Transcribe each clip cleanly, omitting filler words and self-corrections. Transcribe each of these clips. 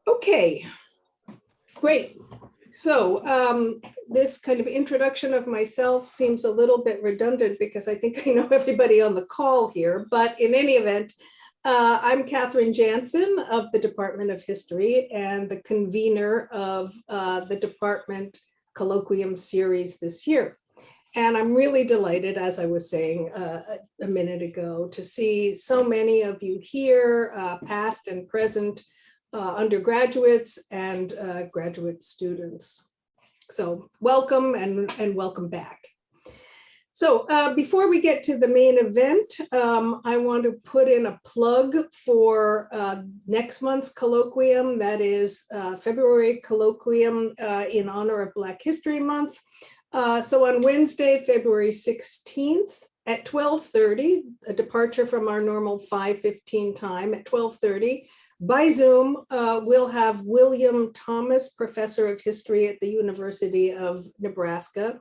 Okay, great. So this kind of introduction of myself seems a little bit redundant because I think I know everybody on the call here, but in any event, I'm Katherine Jansen of the Department of History and the convener of the department colloquium series this year. And I'm really delighted, as I was saying a minute ago, to see so many of you here, past and present, undergraduates and graduate students. So welcome and welcome back. So before we get to the main event, I want to put in a plug for next month's colloquium, that is February colloquium in honor of Black History Month. So on Wednesday, February 16th at 12:30, a departure from our normal 5:15 time at 12:30, by Zoom, we'll have William Thomas, Professor of History at the University of Nebraska,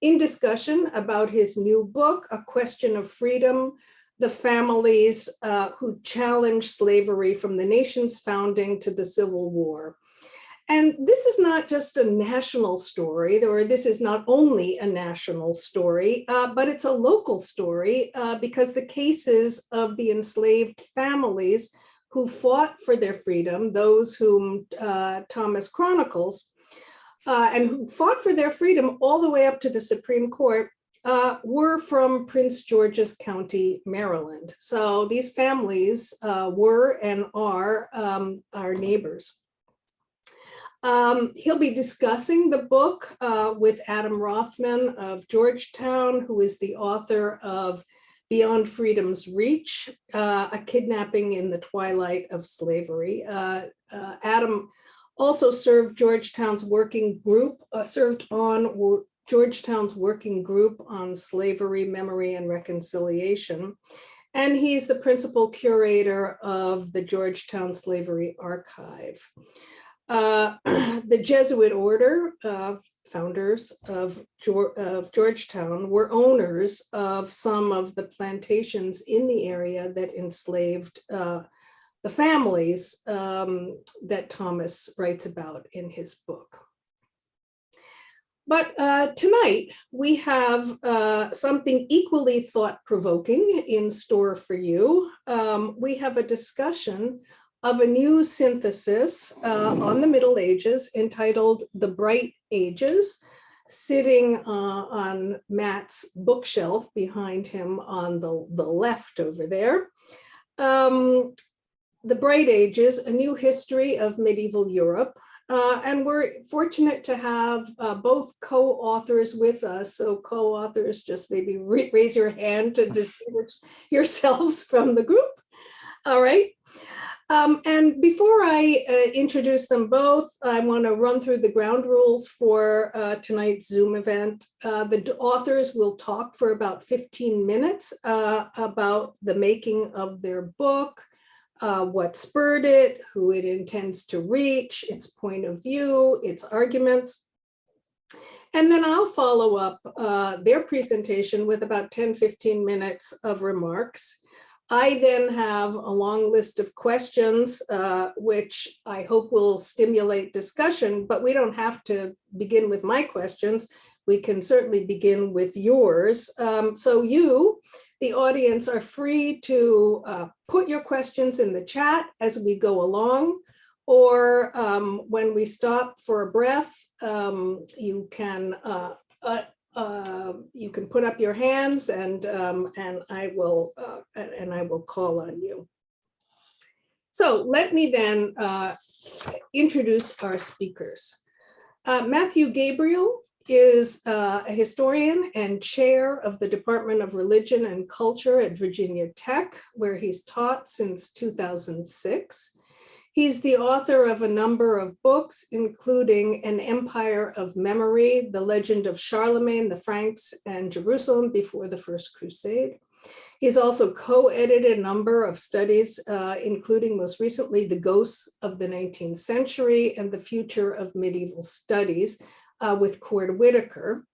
in discussion about his new book, A Question of Freedom, the families who challenged slavery from the nation's founding to the Civil War. And this is not just a national story, or this is not only a national story, but it's a local story because the cases of the enslaved families who fought for their freedom, those whom Thomas chronicles, and who fought for their freedom all the way up to the Supreme Court, were from Prince George's County, Maryland. So these families were and are our neighbors. He'll be discussing the book with Adam Rothman of Georgetown, who is the author of Beyond Freedom's Reach, A Kidnapping in the Twilight of Slavery. Adam also served Georgetown's working group, Georgetown's working group on slavery, memory, and reconciliation. And he's the principal curator of the Georgetown Slavery Archive. The Jesuit order, founders of Georgetown, were owners of some of the plantations in the area that enslaved the families that Thomas writes about in his book. But tonight we have something equally thought-provoking in store for you. We have a discussion of a new synthesis on the Middle Ages entitled The Bright Ages, sitting on Matt's bookshelf behind him on the left over there. The Bright Ages, a new history of medieval Europe. And we're fortunate to have both co-authors with us. So co-authors, just maybe raise your hand to distinguish yourselves from the group. All right. And before I introduce them both, I want to run through the ground rules for tonight's Zoom event. The authors will talk for about 15 minutes about the making of their book, what spurred it, who it intends to reach, its point of view, its arguments. And then I'll follow up their presentation with about 10-15 minutes of remarks. I then have a long list of questions, which I hope will stimulate discussion, but we don't have to begin with my questions. We can certainly begin with yours. So you, the audience, are free to put your questions in the chat as we go along, or when we stop for a breath, you can put up your hands and I will call on you. So let me then introduce our speakers. Matthew Gabriele is a historian and chair of the Department of Religion and Culture at Virginia Tech, where he's taught since 2006. He's the author of a number of books, including An Empire of Memory, The Legend of Charlemagne, the Franks, and Jerusalem Before the First Crusade. He's also co-edited a number of studies, including most recently, The Ghosts of the 19th Century and the Future of Medieval Studies with Cord Whitaker.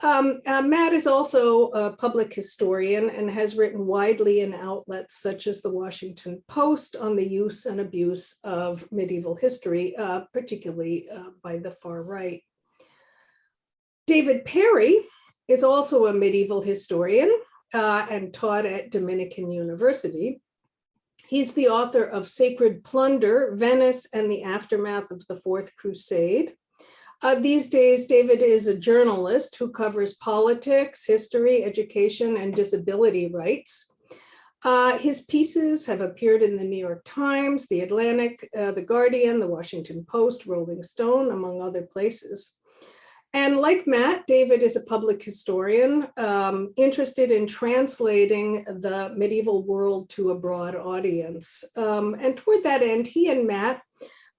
Matt is also a public historian and has written widely in outlets such as the Washington Post on the use and abuse of medieval history, particularly by the far right. David Perry is also a medieval historian and taught at Dominican University. He's the author of Sacred Plunder, Venice and the Aftermath of the Fourth Crusade. These days, David is a journalist who covers politics, history, education, and disability rights. His pieces have appeared in the New York Times, the Atlantic, the Guardian, the Washington Post, Rolling Stone, among other places. And like Matt, David is a public historian interested in translating the medieval world to a broad audience. And toward that end, he and Matt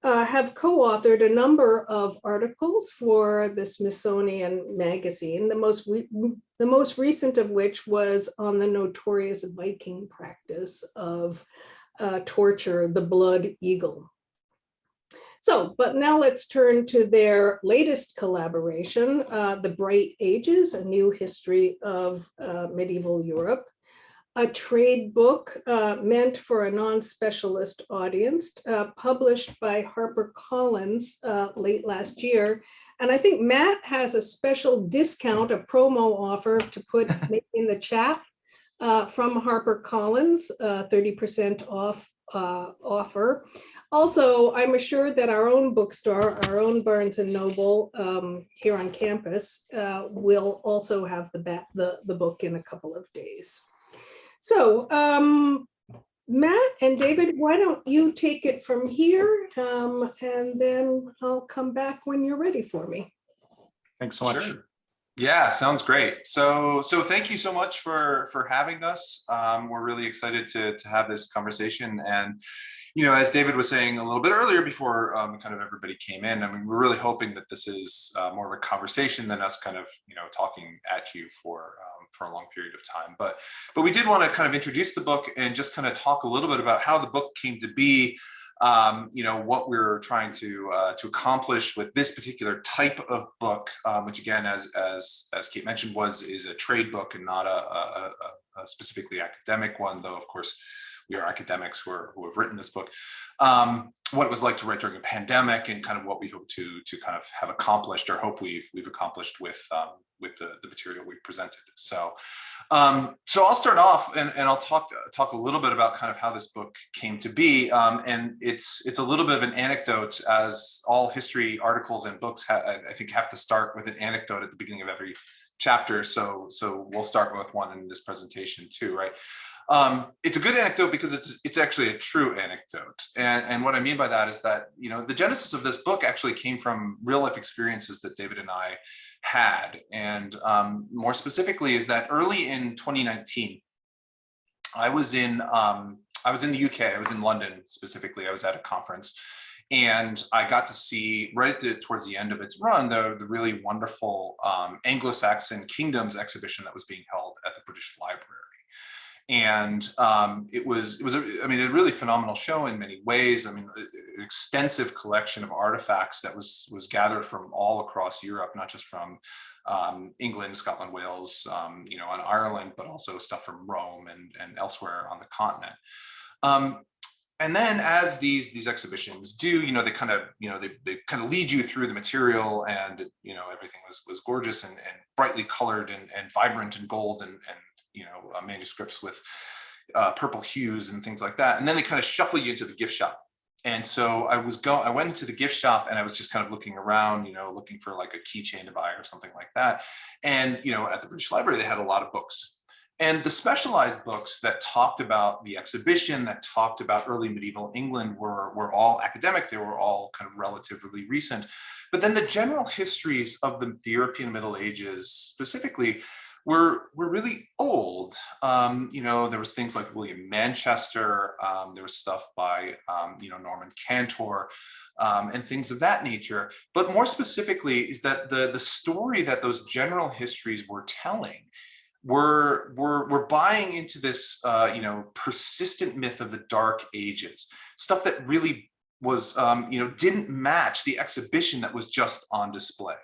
have co-authored a number of articles for the Smithsonian Magazine, the most recent of which was on the notorious Viking practice of torture, the blood eagle. So, but now let's turn to their latest collaboration, The Bright Ages, A New History of Medieval Europe, a trade book meant for a non-specialist audience, published by HarperCollins late last year. And I think Matt has a special discount, a promo offer to put in the chat from HarperCollins, 30% off offer. Also, I'm assured that our own bookstore, our own Barnes and Noble here on campus will also have the book in a couple of days. So Matt and David, why don't you take it from here, and then I'll come back when you're ready for me. Thanks so much. Sure. Yeah, sounds great. So thank you so much for having us. We're really excited to have this conversation. And you know, as David was saying a little bit earlier before kind of everybody came in, I mean, we're really hoping that this is more of a conversation than us kind of, you know, talking at you for a long period of time. But we did want to kind of introduce the book and just kind of talk a little bit about how the book came to be, you know, what we're trying to accomplish with this particular type of book, which again, as Kate mentioned, is a trade book and not a specifically academic one, though, of course, we are academics who have written this book. What it was like to write during a pandemic, and kind of what we hope to kind of have accomplished, or hope we've accomplished with the material we presented. So I'll start off and I'll talk a little bit about kind of how this book came to be. And it's a little bit of an anecdote, as all history articles and books I think have to start with an anecdote at the beginning of every chapter. So we'll start with one in this presentation too, right? It's a good anecdote because it's actually a true anecdote. And what I mean by that is that, you know, the genesis of this book actually came from real life experiences that David and I had. And more specifically is that early in 2019, I was in the UK, I was in London specifically, I was at a conference. And I got to see towards the end of its run, the really wonderful Anglo-Saxon Kingdoms exhibition that was being held at the British Library. And it was a really phenomenal show in many ways. I mean, an extensive collection of artifacts that was gathered from all across Europe, not just from England, Scotland, Wales, you know, and Ireland, but also stuff from Rome and elsewhere on the continent. And then, as these exhibitions do, you know, they kind of lead you through the material, and you know, everything was gorgeous and brightly colored and vibrant and gold and you know, manuscripts with purple hues and things like that. And then they kind of shuffle you into the gift shop. And so I went into the gift shop and I was just kind of looking around, you know, looking for like a keychain to buy or something like that. And, you know, at the British Library, they had a lot of books. And the specialized books that talked about the exhibition, that talked about early medieval England were all academic. They were all kind of relatively recent. But then the general histories of the European Middle Ages specifically were really old. You know, there was things like William Manchester, there was stuff by, you know, Norman Cantor, and things of that nature. But more specifically is that the story that those general histories were telling were buying into this, you know, persistent myth of the Dark Ages, stuff that really didn't match the exhibition that was just on display,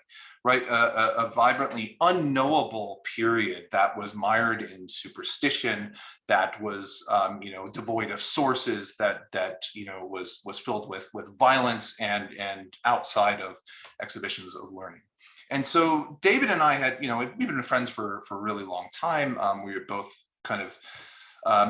right? A vibrantly unknowable period that was mired in superstition, that was devoid of sources, that was filled with violence and outside of exhibitions of learning. And so David and I had, we've been friends for a really long time. We were both kind of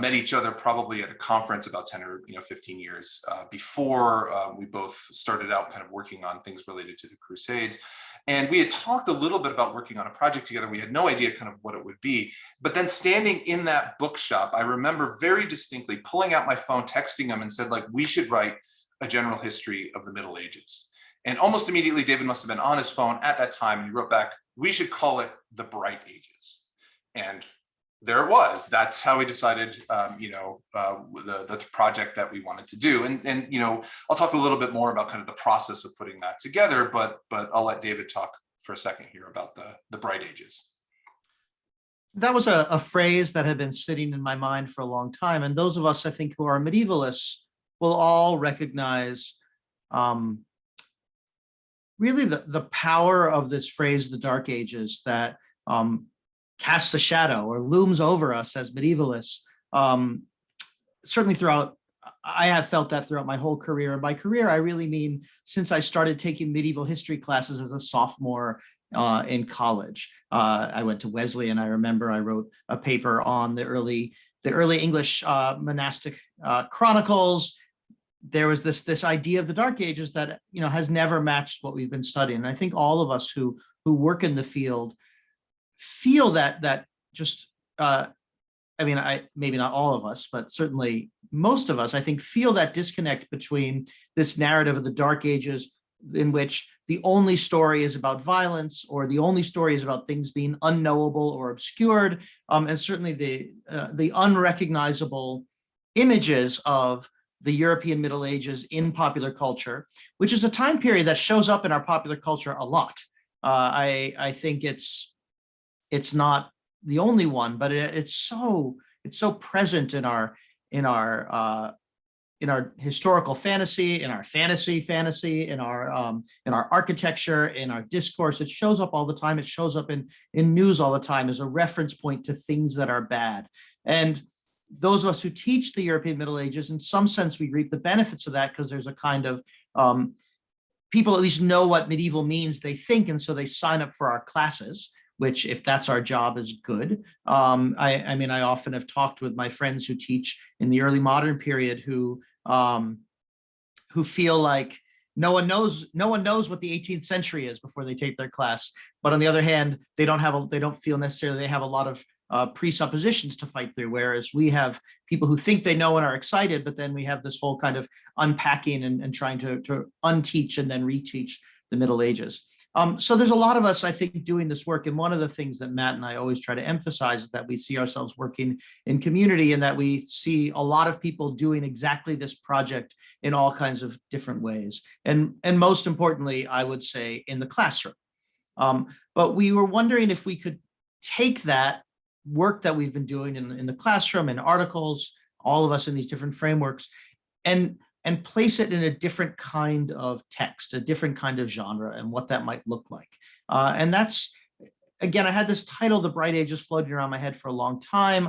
met each other probably at a conference about 10 or 15 years before. We both started out kind of working on things related to the Crusades. And we had talked a little bit about working on a project together. We had no idea kind of what it would be. But then standing in that bookshop, I remember very distinctly pulling out my phone, texting him and said, like, we should write a general history of the Middle Ages. And almost immediately, David must have been on his phone at that time. And he wrote back, we should call it the Bright Ages. And there it was. That's how we decided, the project that we wanted to do. And I'll talk a little bit more about kind of the process of putting that together, but I'll let David talk for a second here about the Bright Ages. That was a phrase that had been sitting in my mind for a long time. And those of us, I think, who are medievalists will all recognize really the power of this phrase, the Dark Ages, that casts a shadow or looms over us as medievalists. Certainly throughout, I have felt that throughout my whole career. And by career, I really mean since I started taking medieval history classes as a sophomore in college. I went to Wesleyan. I remember I wrote a paper on the early English monastic chronicles. There was this idea of the Dark Ages that has never matched what we've been studying. And I think all of us who work in the field feel that just maybe not all of us, but certainly most of us, I think, feel that disconnect between this narrative of the Dark Ages in which the only story is about violence, or the only story is about things being unknowable or obscured, and certainly the unrecognizable images of the European Middle Ages in popular culture, which is a time period that shows up in our popular culture a lot. I think it's not the only one, but it's so present in our historical fantasy, in our fantasy, in our architecture, in our discourse. It shows up all the time. It shows up in news all the time as a reference point to things that are bad. And those of us who teach the European Middle Ages, in some sense, we reap the benefits of that, because there's a kind of people at least know what medieval means, they think, and so they sign up for our classes, which, if that's our job, is good. I often have talked with my friends who teach in the early modern period who feel like no one knows what the 18th century is before they take their class. But on the other hand, they don't feel necessarily they have a lot of presuppositions to fight through, whereas we have people who think they know and are excited, but then we have this whole kind of unpacking and trying to unteach and then reteach the Middle Ages. So there's a lot of us, I think, doing this work. And one of the things that Matt and I always try to emphasize is that we see ourselves working in community, and that we see a lot of people doing exactly this project in all kinds of different ways. And most importantly, I would say, in the classroom. But we were wondering if we could take that work that we've been doing in the classroom, in articles, all of us in these different frameworks, and place it in a different kind of text, a different kind of genre, and what that might look like. And that's, again, I had this title, The Bright Ages, floating around my head for a long time.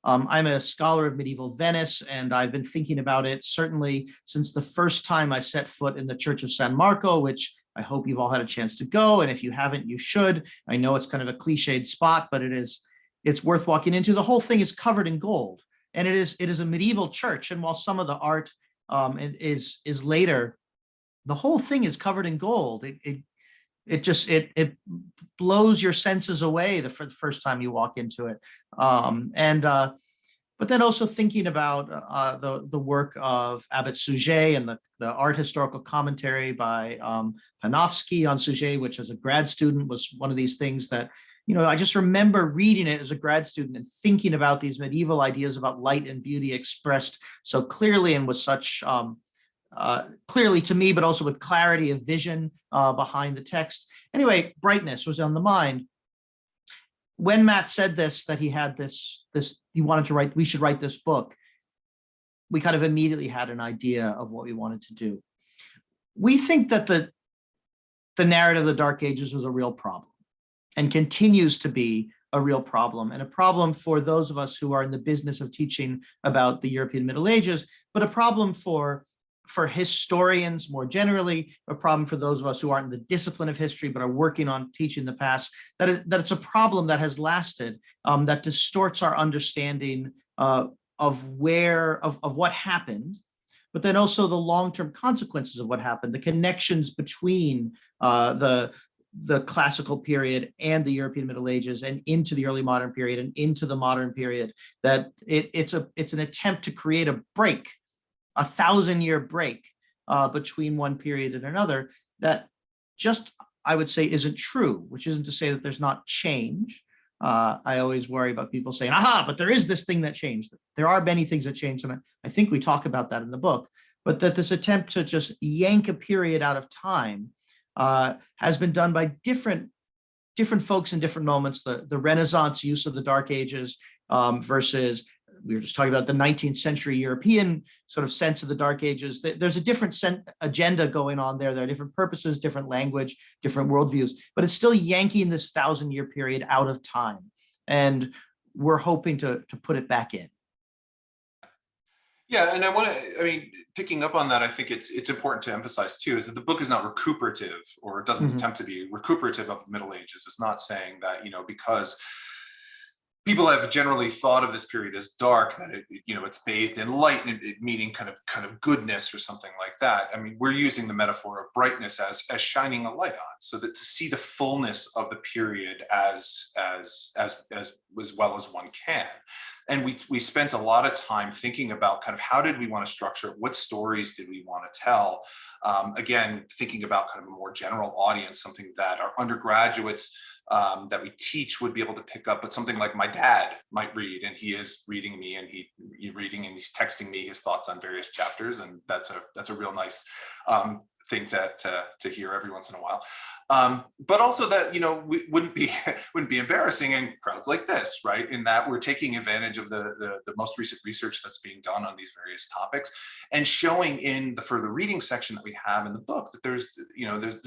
I'm a scholar of medieval Venice, and I've been thinking about it certainly since the first time I set foot in the Church of San Marco, which I hope you've all had a chance to go. And if you haven't, you should. I know it's kind of a cliched spot, but it's worth walking into. The whole thing is covered in gold, and it is a medieval church. And while some of the art is later, the whole thing is covered in gold. It blows your senses away for the first time you walk into it. But then also thinking about the work of Abbot Suger and the art historical commentary by Panofsky on Suger, which as a grad student was one of these things that, I just remember reading it as a grad student and thinking about these medieval ideas about light and beauty expressed so clearly and with such clearly to me, but also with clarity of vision behind the text. Anyway, brightness was on the mind. When Matt said this, that he had this, he wanted to write, we should write this book, we kind of immediately had an idea of what we wanted to do. We think that the narrative of the Dark Ages was a real problem and continues to be a real problem, and a problem for those of us who are in the business of teaching about the European Middle Ages, but a problem for historians more generally, a problem for those of us who aren't in the discipline of history but are working on teaching the past, that it's a problem that has lasted, that distorts our understanding of what happened, but then also the long-term consequences of what happened, the connections between the classical period and the European Middle Ages and into the early modern period and into the modern period, that it's an attempt to create a break, a 1,000-year break between one period and another, that just, I would say, isn't true, which isn't to say that there's not change. I always worry about people saying, aha, but there is this thing that changed. There are many things that changed, and I think we talk about that in the book, but that this attempt to just yank a period out of time has been done by different folks in different moments. The Renaissance use of the Dark Ages versus, we were just talking about the 19th century European sort of sense of the Dark Ages. There's a different agenda going on there. There are different purposes, different language, different worldviews, but it's still yanking this 1,000-year period out of time. And we're hoping to put it back in. Yeah, and I mean, picking up on that, I think it's important to emphasize too, is that the book is not recuperative, or it doesn't attempt to be recuperative of the Middle Ages. It's not saying that, because people have generally thought of this period as dark, that it's bathed in light, meaning kind of goodness or something like that. I mean, we're using the metaphor of brightness as shining a light on, so that to see the fullness of the period as well as one can. And we spent a lot of time thinking about kind of how did we want to structure it, what stories did we want to tell? Again, thinking about kind of a more general audience, something that our undergraduates that we teach would be able to pick up, but something like my dad might read, and he is reading me, and he's reading and he's texting me his thoughts on various chapters, and that's a real nice thing to hear every once in a while. But also that, we wouldn't be embarrassing in crowds like this, right? In that we're taking advantage of the most recent research that's being done on these various topics, and showing in the further reading section that we have in the book that there's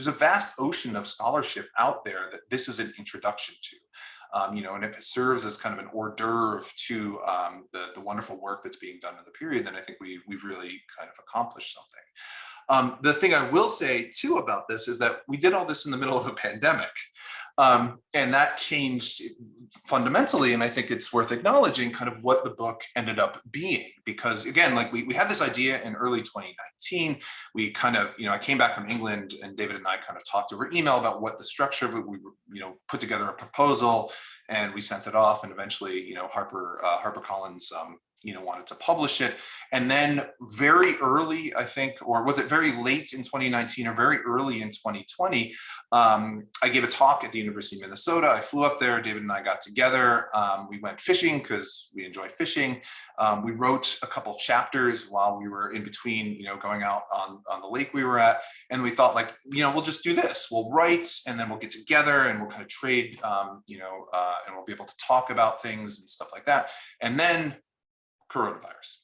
a vast ocean of scholarship out there that this is an introduction to. And if it serves as kind of an hors d'oeuvre to the wonderful work that's being done in the period, then I think we've really kind of accomplished something. The thing I will say too about this is that we did all this in the middle of a pandemic, and that changed fundamentally. And I think it's worth acknowledging kind of what the book ended up being, because again, like we had this idea in early 2019. We kind of, I came back from England, and David and I kind of talked over email about what the structure of it. We put together a proposal, and we sent it off, and eventually, HarperCollins wanted to publish it. And then very early, I think, or was it very late in 2019 or very early in 2020, I gave a talk at the University of Minnesota. I flew up there, David and I got together. We went fishing because we enjoy fishing. We wrote a couple chapters while we were in between, going out on the lake we were at. And we thought, like, we'll just do this. We'll write, and then we'll get together, and we'll kind of trade, and we'll be able to talk about things and stuff like that. And then coronavirus,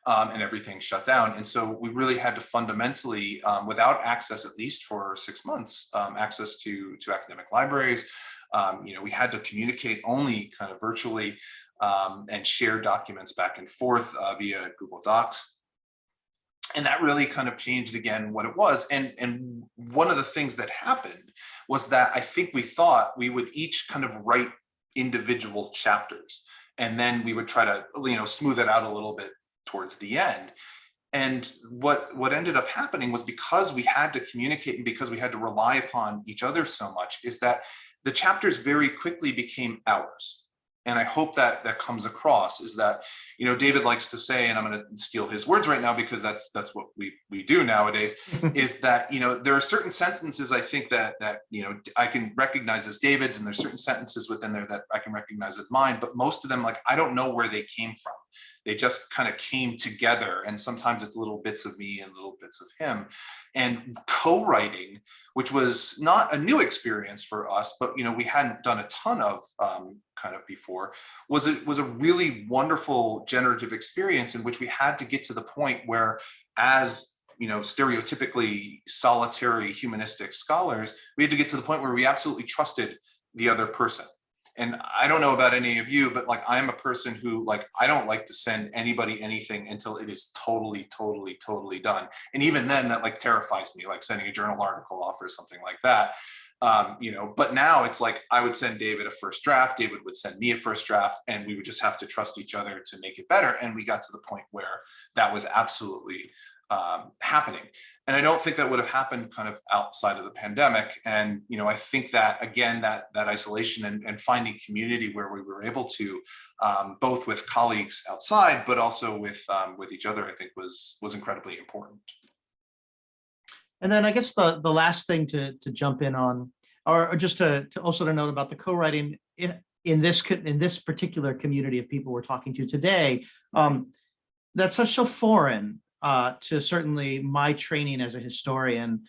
and everything shut down. And so we really had to fundamentally, without access, at least for 6 months, access to academic libraries, we had to communicate only kind of virtually, and share documents back and forth via Google Docs. And that really kind of changed again what it was. And one of the things that happened was that I think we thought we would each kind of write individual chapters, and then we would try to, smooth it out a little bit towards the end. And what ended up happening was, because we had to communicate and because we had to rely upon each other so much, is that the chapters very quickly became ours. And I hope that comes across, is that, David likes to say, and I'm going to steal his words right now because that's what we do nowadays, is that, there are certain sentences I think that I can recognize as David's, and there's certain sentences within there that I can recognize as mine, but most of them, like, I don't know where they came from. They just kind of came together, and sometimes it's little bits of me and little bits of him. And co-writing, which was not a new experience for us, but we hadn't done a ton of kind of before, was a really wonderful generative experience in which we had to get to the point where, as stereotypically solitary humanistic scholars, we had to get to the point where we absolutely trusted the other person. And I don't know about any of you, but like, I'm a person who, like, I don't like to send anybody anything until it is totally done. And even then, that like terrifies me, like sending a journal article off or something like that. But now it's like, I would send David a first draft, David would send me a first draft, and we would just have to trust each other to make it better. And we got to the point where that was absolutely happening. And I don't think that would have happened kind of outside of the pandemic. And, I think that, again, that isolation and finding community where we were able to, both with colleagues outside, but also with each other, I think was incredibly important. And then I guess the last thing to jump in on, or just to also to note about the co-writing in this particular community of people we're talking to today, that's such so foreign to certainly my training as a historian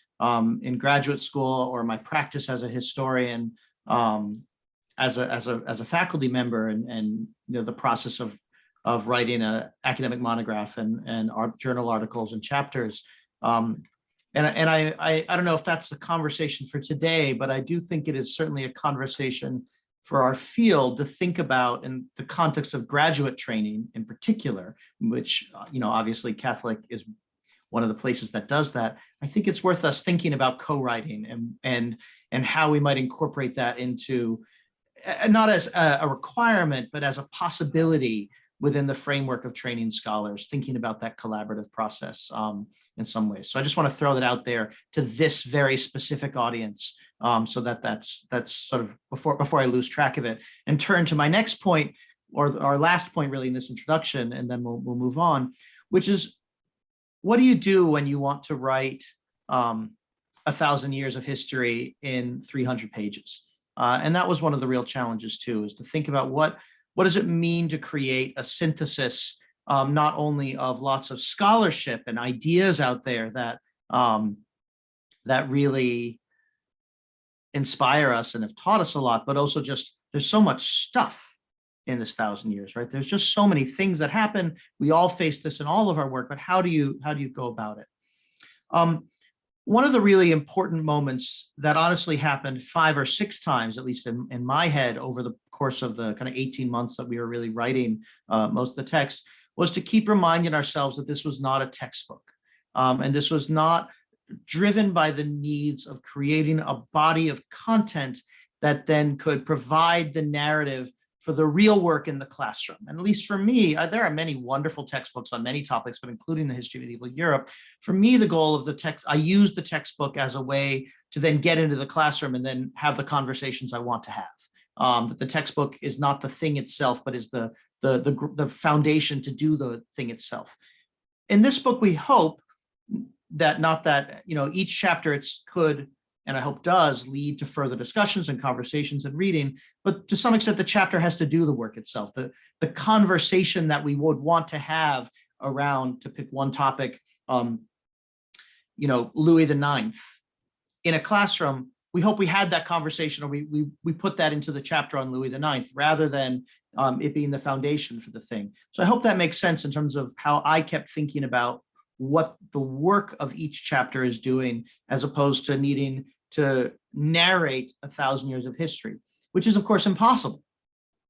in graduate school, or my practice as a historian, as a faculty member, and the process of writing an academic monograph and journal articles and chapters. And I don't know if that's the conversation for today, but I do think it is certainly a conversation for our field to think about in the context of graduate training in particular, which, obviously Catholic is one of the places that does that. I think it's worth us thinking about co-writing and how we might incorporate that into, not as a requirement, but as a possibility within the framework of training scholars, thinking about that collaborative process in some ways. So I just want to throw that out there to this very specific audience, so that's sort of before I lose track of it, and turn to my next point, or our last point really in this introduction, and then we'll move on, which is, what do you do when you want to write 1,000 years of history in 300 pages? And that was one of the real challenges too, is to think about what does it mean to create a synthesis, not only of lots of scholarship and ideas out there that really inspire us and have taught us a lot, but also just there's so much stuff in this 1,000 years, right? There's just so many things that happen. We all face this in all of our work, but how do you go about it? One of the really important moments that honestly happened 5 or 6 times, at least in my head, over the course of the kind of 18 months that we were really writing most of the text, was to keep reminding ourselves that this was not a textbook. And this was not driven by the needs of creating a body of content that then could provide the narrative for the real work in the classroom. And at least for me, there are many wonderful textbooks on many topics, but including the history of medieval Europe. For me, the goal of the text, I use the textbook as a way to then get into the classroom and then have the conversations I want to have. That the textbook is not the thing itself, but is the foundation to do the thing itself. In this book, we hope that each chapter could, and I hope does, lead to further discussions and conversations and reading, but to some extent, the chapter has to do the work itself. The conversation that we would want to have around, to pick one topic, Louis IX. In a classroom, we hope we had that conversation, or we put that into the chapter on Louis IX, rather than it being the foundation for the thing. So I hope that makes sense in terms of how I kept thinking about what the work of each chapter is doing, as opposed to needing to narrate 1,000 years of history, which is of course impossible.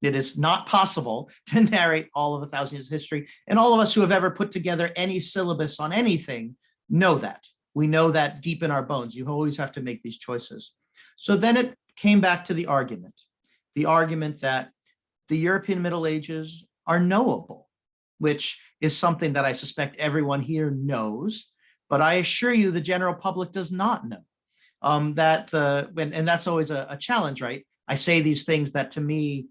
It is not possible to narrate all of 1,000 years of history. And all of us who have ever put together any syllabus on anything know that. We know that deep in our bones. You always have to make these choices. So then it came back to the argument that the European Middle Ages are knowable, which is something that I suspect everyone here knows, but I assure you the general public does not know. And that's always a challenge, right? I say these things that, to me,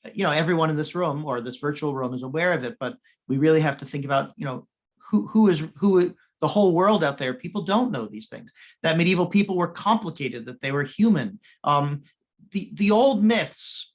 everyone in this room or this virtual room is aware of it, but we really have to think about, who the whole world out there. People don't know these things, that medieval people were complicated, that they were human. The old myths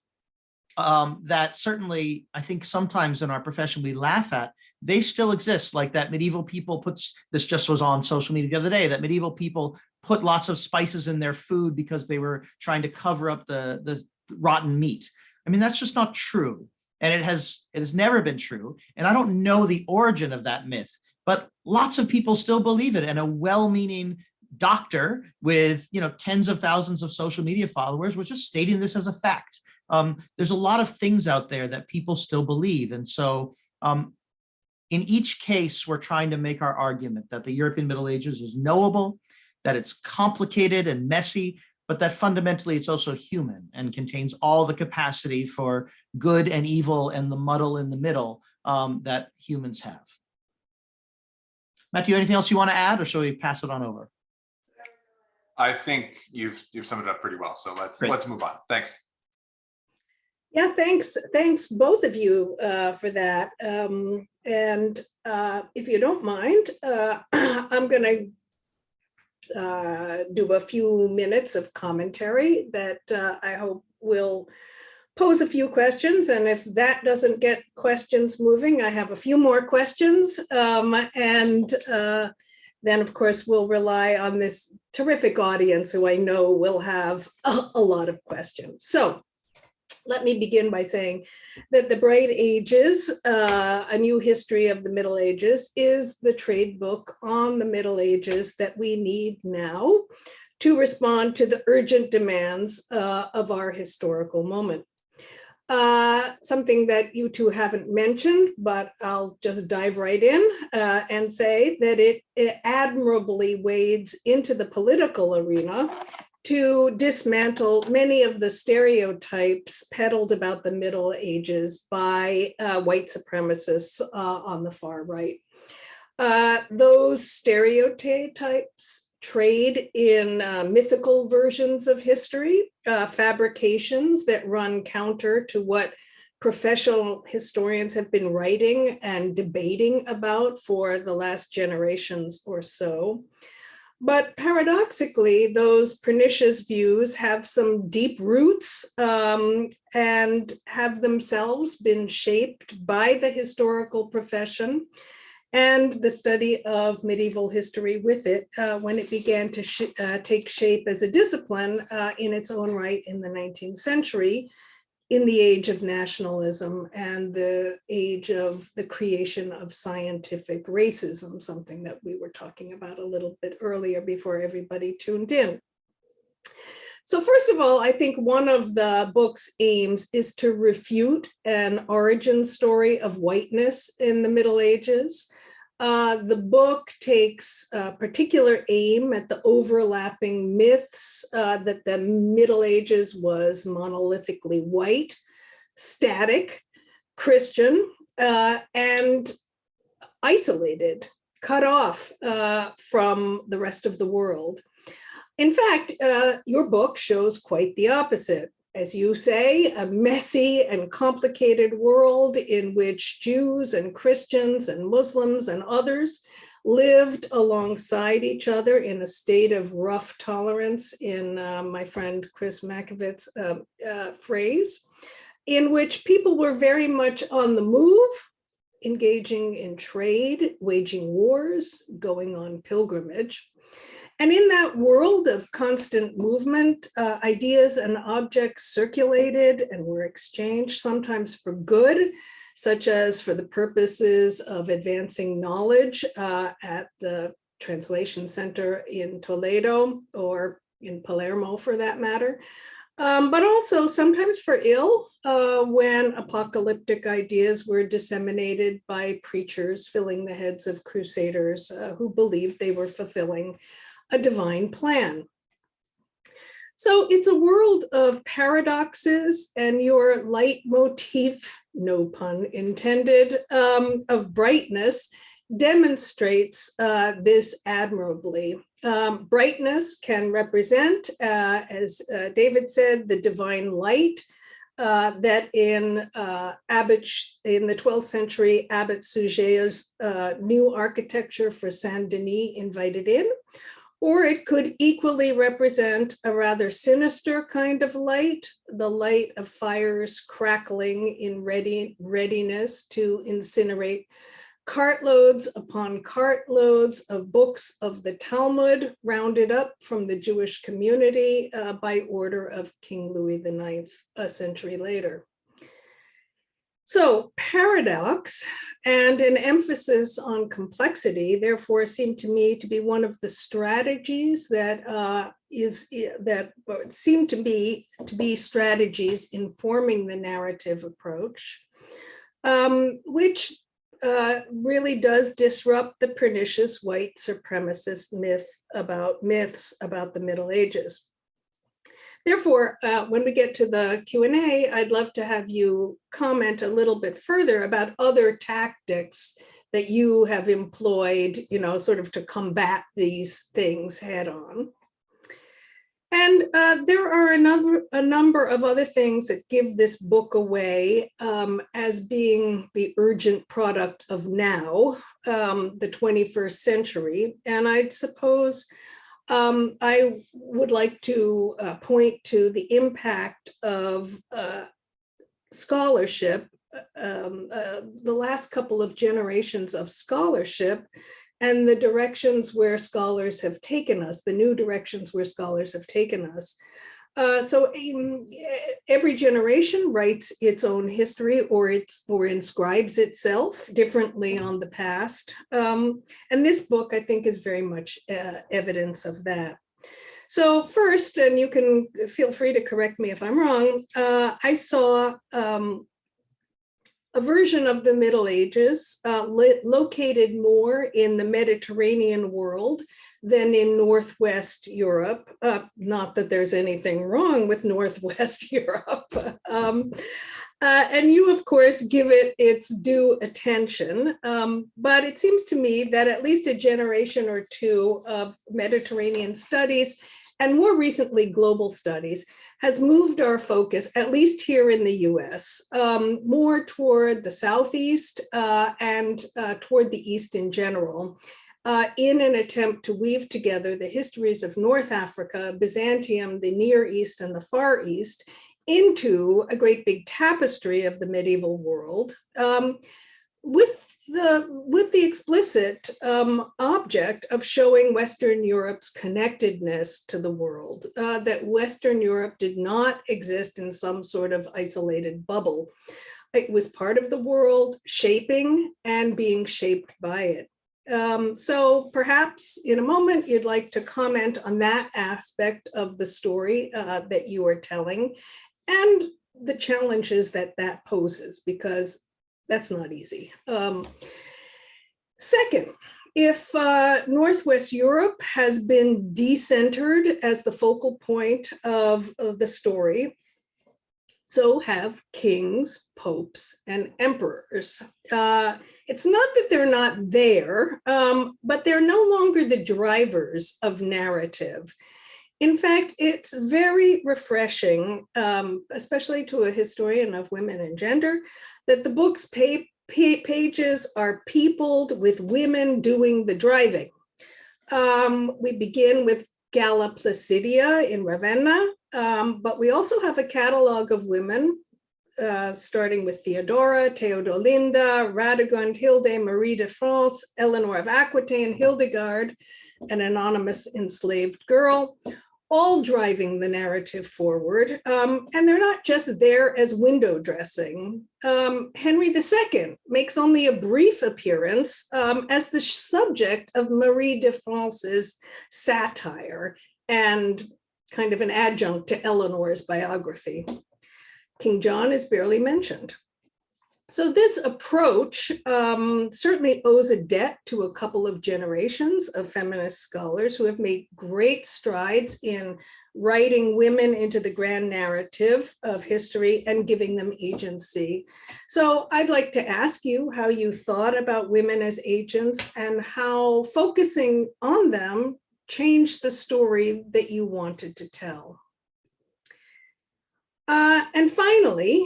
that certainly I think sometimes in our profession we laugh at, they still exist. Like that medieval people this just was on social media the other day, that medieval people put lots of spices in their food because they were trying to cover up the rotten meat. I mean, that's just not true. And it has never been true. And I don't know the origin of that myth, but lots of people still believe it. And a well-meaning doctor with, tens of thousands of social media followers was just stating this as a fact. There's a lot of things out there that people still believe. And so in each case, we're trying to make our argument that the European Middle Ages is knowable, that it's complicated and messy, but that fundamentally it's also human and contains all the capacity for good and evil and the muddle in the middle that humans have. Matthew, anything else you want to add, or shall we pass it on over? I think you've summed it up pretty well. So let's move on. Thanks. Yeah, thanks both of you for that. And if you don't mind, I'm going to do a few minutes of commentary that I hope will pose a few questions. And if that doesn't get questions moving, I have a few more questions. Then, of course, we'll rely on this terrific audience who I know will have a lot of questions. So let me begin by saying that The Bright Ages, A New History of the Middle Ages, is the trade book on the Middle Ages that we need now to respond to the urgent demands of our historical moment. Something that you two haven't mentioned, but I'll just dive right in and say that it admirably wades into the political arena to dismantle many of the stereotypes peddled about the Middle Ages by white supremacists on the far right. Those stereotypes trade in mythical versions of history, fabrications that run counter to what professional historians have been writing and debating about for the last generations or so. But paradoxically, those pernicious views have some deep roots and have themselves been shaped by the historical profession and the study of medieval history with it when it began to take shape as a discipline in its own right in the 19th century, in the age of nationalism and the age of the creation of scientific racism, something that we were talking about a little bit earlier before everybody tuned in. So first of all, I think one of the book's aims is to refute an origin story of whiteness in the Middle Ages. The book takes particular aim at the overlapping myths that the Middle Ages was monolithically white, static, Christian, and isolated, cut off from the rest of the world. In fact, your book shows quite the opposite. As you say, a messy and complicated world in which Jews and Christians and Muslims and others lived alongside each other in a state of rough tolerance, in my friend Chris Makowitz's phrase, in which people were very much on the move, engaging in trade, waging wars, going on pilgrimage. And in that world of constant movement, ideas and objects circulated and were exchanged, sometimes for good, such as for the purposes of advancing knowledge at the Translation Center in Toledo, or in Palermo for that matter, but also sometimes for ill, when apocalyptic ideas were disseminated by preachers filling the heads of crusaders who believed they were fulfilling a divine plan. So it's a world of paradoxes, and your leitmotif, no pun intended, of brightness demonstrates this admirably. Brightness can represent, as David said, the divine light that in the 12th century, Abbot Suger's new architecture for Saint Denis invited in, Or it could equally represent a rather sinister kind of light, the light of fires crackling in readiness to incinerate cartloads upon cartloads of books of the Talmud rounded up from the Jewish community by order of King Louis IX a century later. So paradox and an emphasis on complexity, therefore, seem to me to be one of the strategies that seem to be strategies informing the narrative approach, which really does disrupt the pernicious white supremacist myths about the Middle Ages. Therefore, when we get to the Q&A, I'd love to have you comment a little bit further about other tactics that you have employed, sort of to combat these things head on. And there are a number of other things that give this book away as being the urgent product of now, the 21st century. And I'd suppose I would like to point to the impact of scholarship, the last couple of generations of scholarship, and the directions where scholars have taken us, the new directions where scholars have taken us. So every generation writes its own history or inscribes itself differently on the past. And this book, I think, is very much evidence of that. So first, and you can feel free to correct me if I'm wrong, I saw a version of the Middle Ages located more in the Mediterranean world than in Northwest Europe. Not that there's anything wrong with Northwest Europe. And you, of course, give it its due attention. But it seems to me that at least a generation or two of Mediterranean studies, and more recently global studies, has moved our focus, at least here in the US, more toward the Southeast and toward the East in general, in an attempt to weave together the histories of North Africa, Byzantium, the Near East, and the Far East into a great big tapestry of the medieval world, with the explicit object of showing Western Europe's connectedness to the world, that Western Europe did not exist in some sort of isolated bubble. It was part of the world, shaping and being shaped by it. So perhaps in a moment, you'd like to comment on that aspect of the story that you are telling and the challenges that that poses, because that's not easy. Second, if Northwest Europe has been decentered as the focal point of the story, so have kings, popes, and emperors. It's not that they're not there, but they're no longer the drivers of narrative. In fact, it's very refreshing, especially to a historian of women and gender, that the book's pages are peopled with women doing the driving. We begin with Galla Placidia in Ravenna, but we also have a catalog of women, starting with Theodora, Theodolinda, Radegund, Hilde, Marie de France, Eleanor of Aquitaine, Hildegard, an anonymous enslaved girl, all driving the narrative forward. And they're not just there as window dressing. Henry II makes only a brief appearance as the subject of Marie de France's satire and kind of an adjunct to Eleanor's biography. King John is barely mentioned. So this approach certainly owes a debt to a couple of generations of feminist scholars who have made great strides in writing women into the grand narrative of history and giving them agency. So I'd like to ask you how you thought about women as agents and how focusing on them changed the story that you wanted to tell. And finally,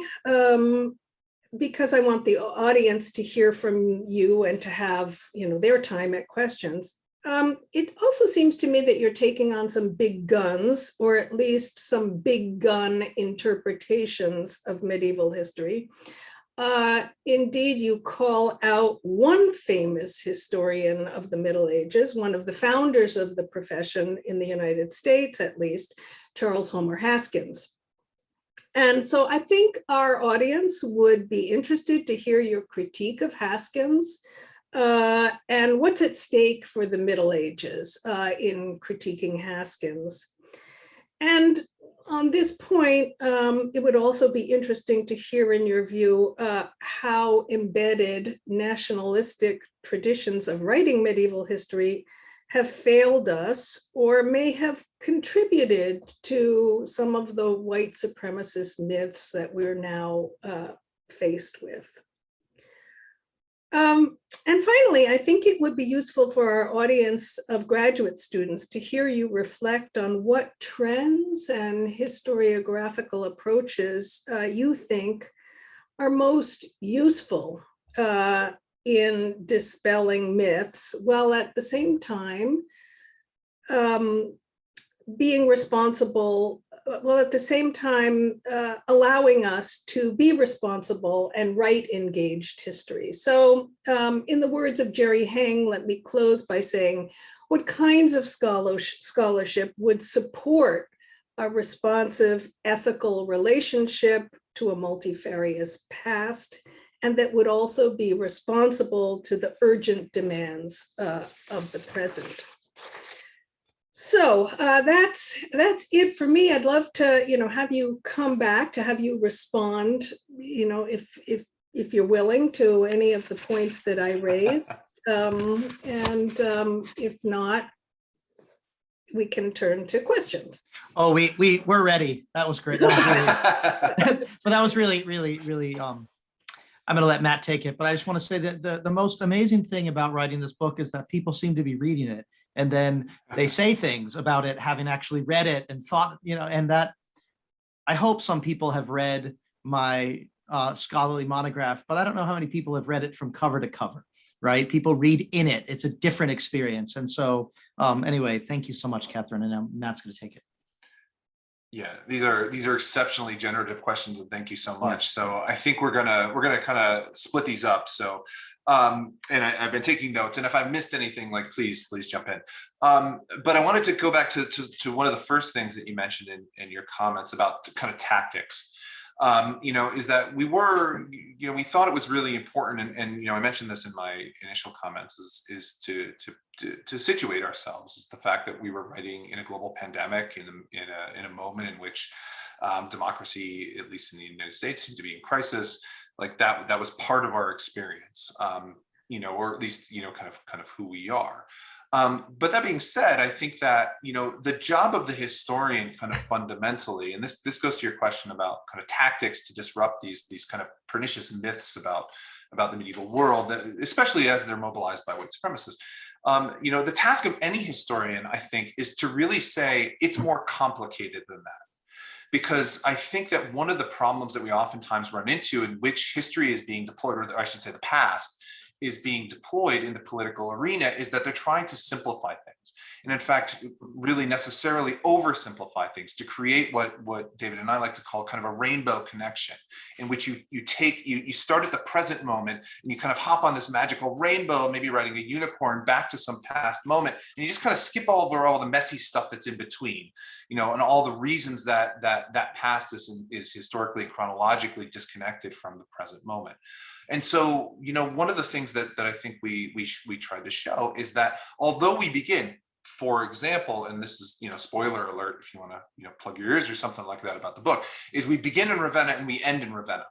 because I want the audience to hear from you and to have their time at questions, It also seems to me that you're taking on some big guns, or at least some big gun interpretations of medieval history. Indeed, you call out one famous historian of the Middle Ages, one of the founders of the profession in the United States, at least, Charles Homer Haskins. And so I think our audience would be interested to hear your critique of Haskins and what's at stake for the Middle Ages in critiquing Haskins. And on this point, it would also be interesting to hear, in your view, how embedded nationalistic traditions of writing medieval history have failed us or may have contributed to some of the white supremacist myths that we're now faced with. And finally, I think it would be useful for our audience of graduate students to hear you reflect on what trends and historiographical approaches you think are most useful in dispelling myths, while at the same time being responsible, while at the same time allowing us to be responsible and write engaged history. So in the words of Jerry Heng, let me close by saying, what kinds of scholarship would support a responsive ethical relationship to a multifarious past, and that would also be responsible to the urgent demands of the present? So that's it for me. I'd love to, have you come back, to have you respond, if you're willing, to any of the points that I raised, and if not, we can turn to questions. Oh, we're ready. That was great. That was really, but that was really. I'm going to let Matt take it, but I just want to say that the most amazing thing about writing this book is that people seem to be reading it, and then they say things about it, having actually read it and thought, and that I hope some people have read my scholarly monograph, but I don't know how many people have read it from cover to cover, right? People read in it. It's a different experience. And so anyway, thank you so much, Katherine, and now Matt's going to take it. Yeah, these are exceptionally generative questions, and thank you so much. So I think we're gonna kind of split these up. So and I've been taking notes, and if I missed anything, like please jump in. But I wanted to go back to one of the first things that you mentioned in your comments about kind of tactics. Is that we thought it was really important, and I mentioned this in my initial comments, is to situate ourselves, is the fact that we were writing in a global pandemic, in a moment in which democracy, at least in the United States, seemed to be in crisis. Like that was part of our experience, or at least kind of who we are. But that being said, I think that, the job of the historian kind of fundamentally, and this goes to your question about kind of tactics to disrupt these kind of pernicious myths about the medieval world, especially as they're mobilized by white supremacists. The task of any historian, I think, is to really say it's more complicated than that. Because I think that one of the problems that we oftentimes run into in which history is being deployed, or I should say the past, is being deployed in the political arena, is that they're trying to simplify things. And in fact, really necessarily oversimplify things to create what David and I like to call kind of a rainbow connection, in which you start at the present moment and you kind of hop on this magical rainbow, maybe riding a unicorn back to some past moment, and you just kind of skip over all the messy stuff that's in between, and all the reasons that past is historically and chronologically disconnected from the present moment. And so, one of the things that I think we tried to show is that although we begin, for example, and this is, spoiler alert, if you want to, plug your ears or something like that about the book, is we begin in Ravenna and we end in Ravenna.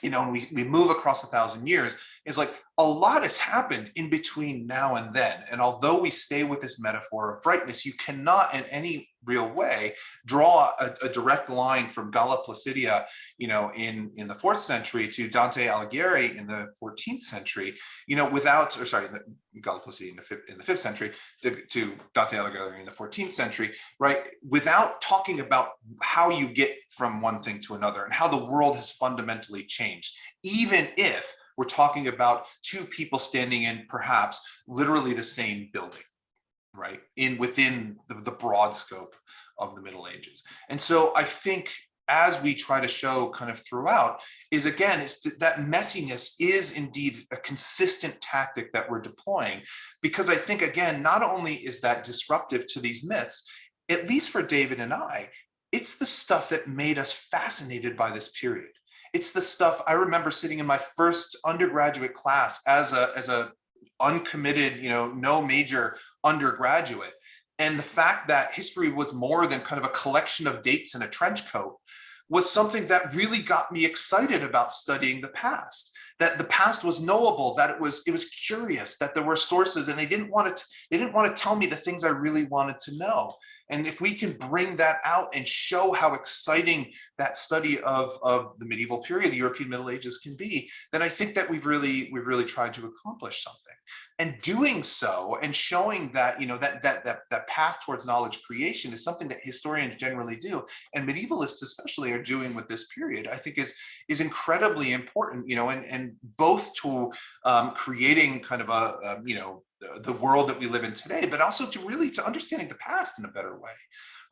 And we move across 1,000 years. It's like a lot has happened in between now and then. And although we stay with this metaphor of brightness, you cannot in any real way draw a direct line from Galla Placidia, in the 4th century to Dante Alighieri in the 14th century, Galla Placidia in the 5th century to Dante Alighieri in the 14th century, right? Without talking about how you get from one thing to another and how the world has fundamentally changed, even if we're talking about two people standing in perhaps literally the same building, right? Within the broad scope of the Middle Ages. And so I think, as we try to show kind of throughout, is again, that messiness is indeed a consistent tactic that we're deploying, because I think, again, not only is that disruptive to these myths, at least for David and I, it's the stuff that made us fascinated by this period. It's the stuff I remember sitting in my first undergraduate class as a uncommitted, no major undergraduate. And the fact that history was more than kind of a collection of dates in a trench coat was something that really got me excited about studying the past. That the past was knowable, that it was curious, that there were sources, and they didn't want to tell me the things I really wanted to know. And if we can bring that out and show how exciting that study of the medieval period, the European Middle Ages, can be, then I think that we've really tried to accomplish something. And doing so and showing that, that path towards knowledge creation is something that historians generally do, and medievalists especially are doing with this period, I think is incredibly important, and both to creating kind of the world that we live in today, but also to understanding the past in a better way,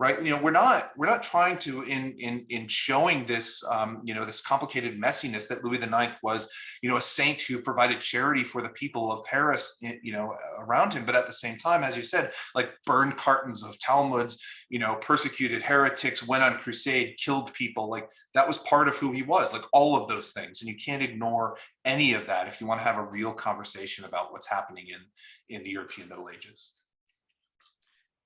right? We're not trying to in showing this this complicated messiness that Louis IX was a saint who provided charity for the people of Paris around him, but at the same time, as you said, like burned cartons of Talmuds, persecuted heretics, went on crusade, killed people. Like that was part of who he was, like all of those things, and you can't ignore any of that if you want to have a real conversation about what's happening in the European Middle Ages.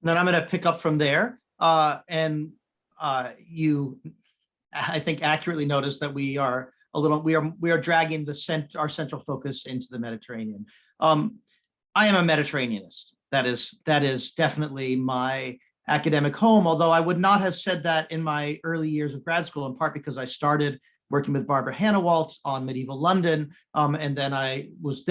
Then I'm going to pick up from there. You, I think, accurately noticed that we are dragging our central focus into the Mediterranean. I am a Mediterraneanist. That is definitely my academic home, although I would not have said that in my early years of grad school, in part because I started working with Barbara Hannawalt on medieval London, and then I was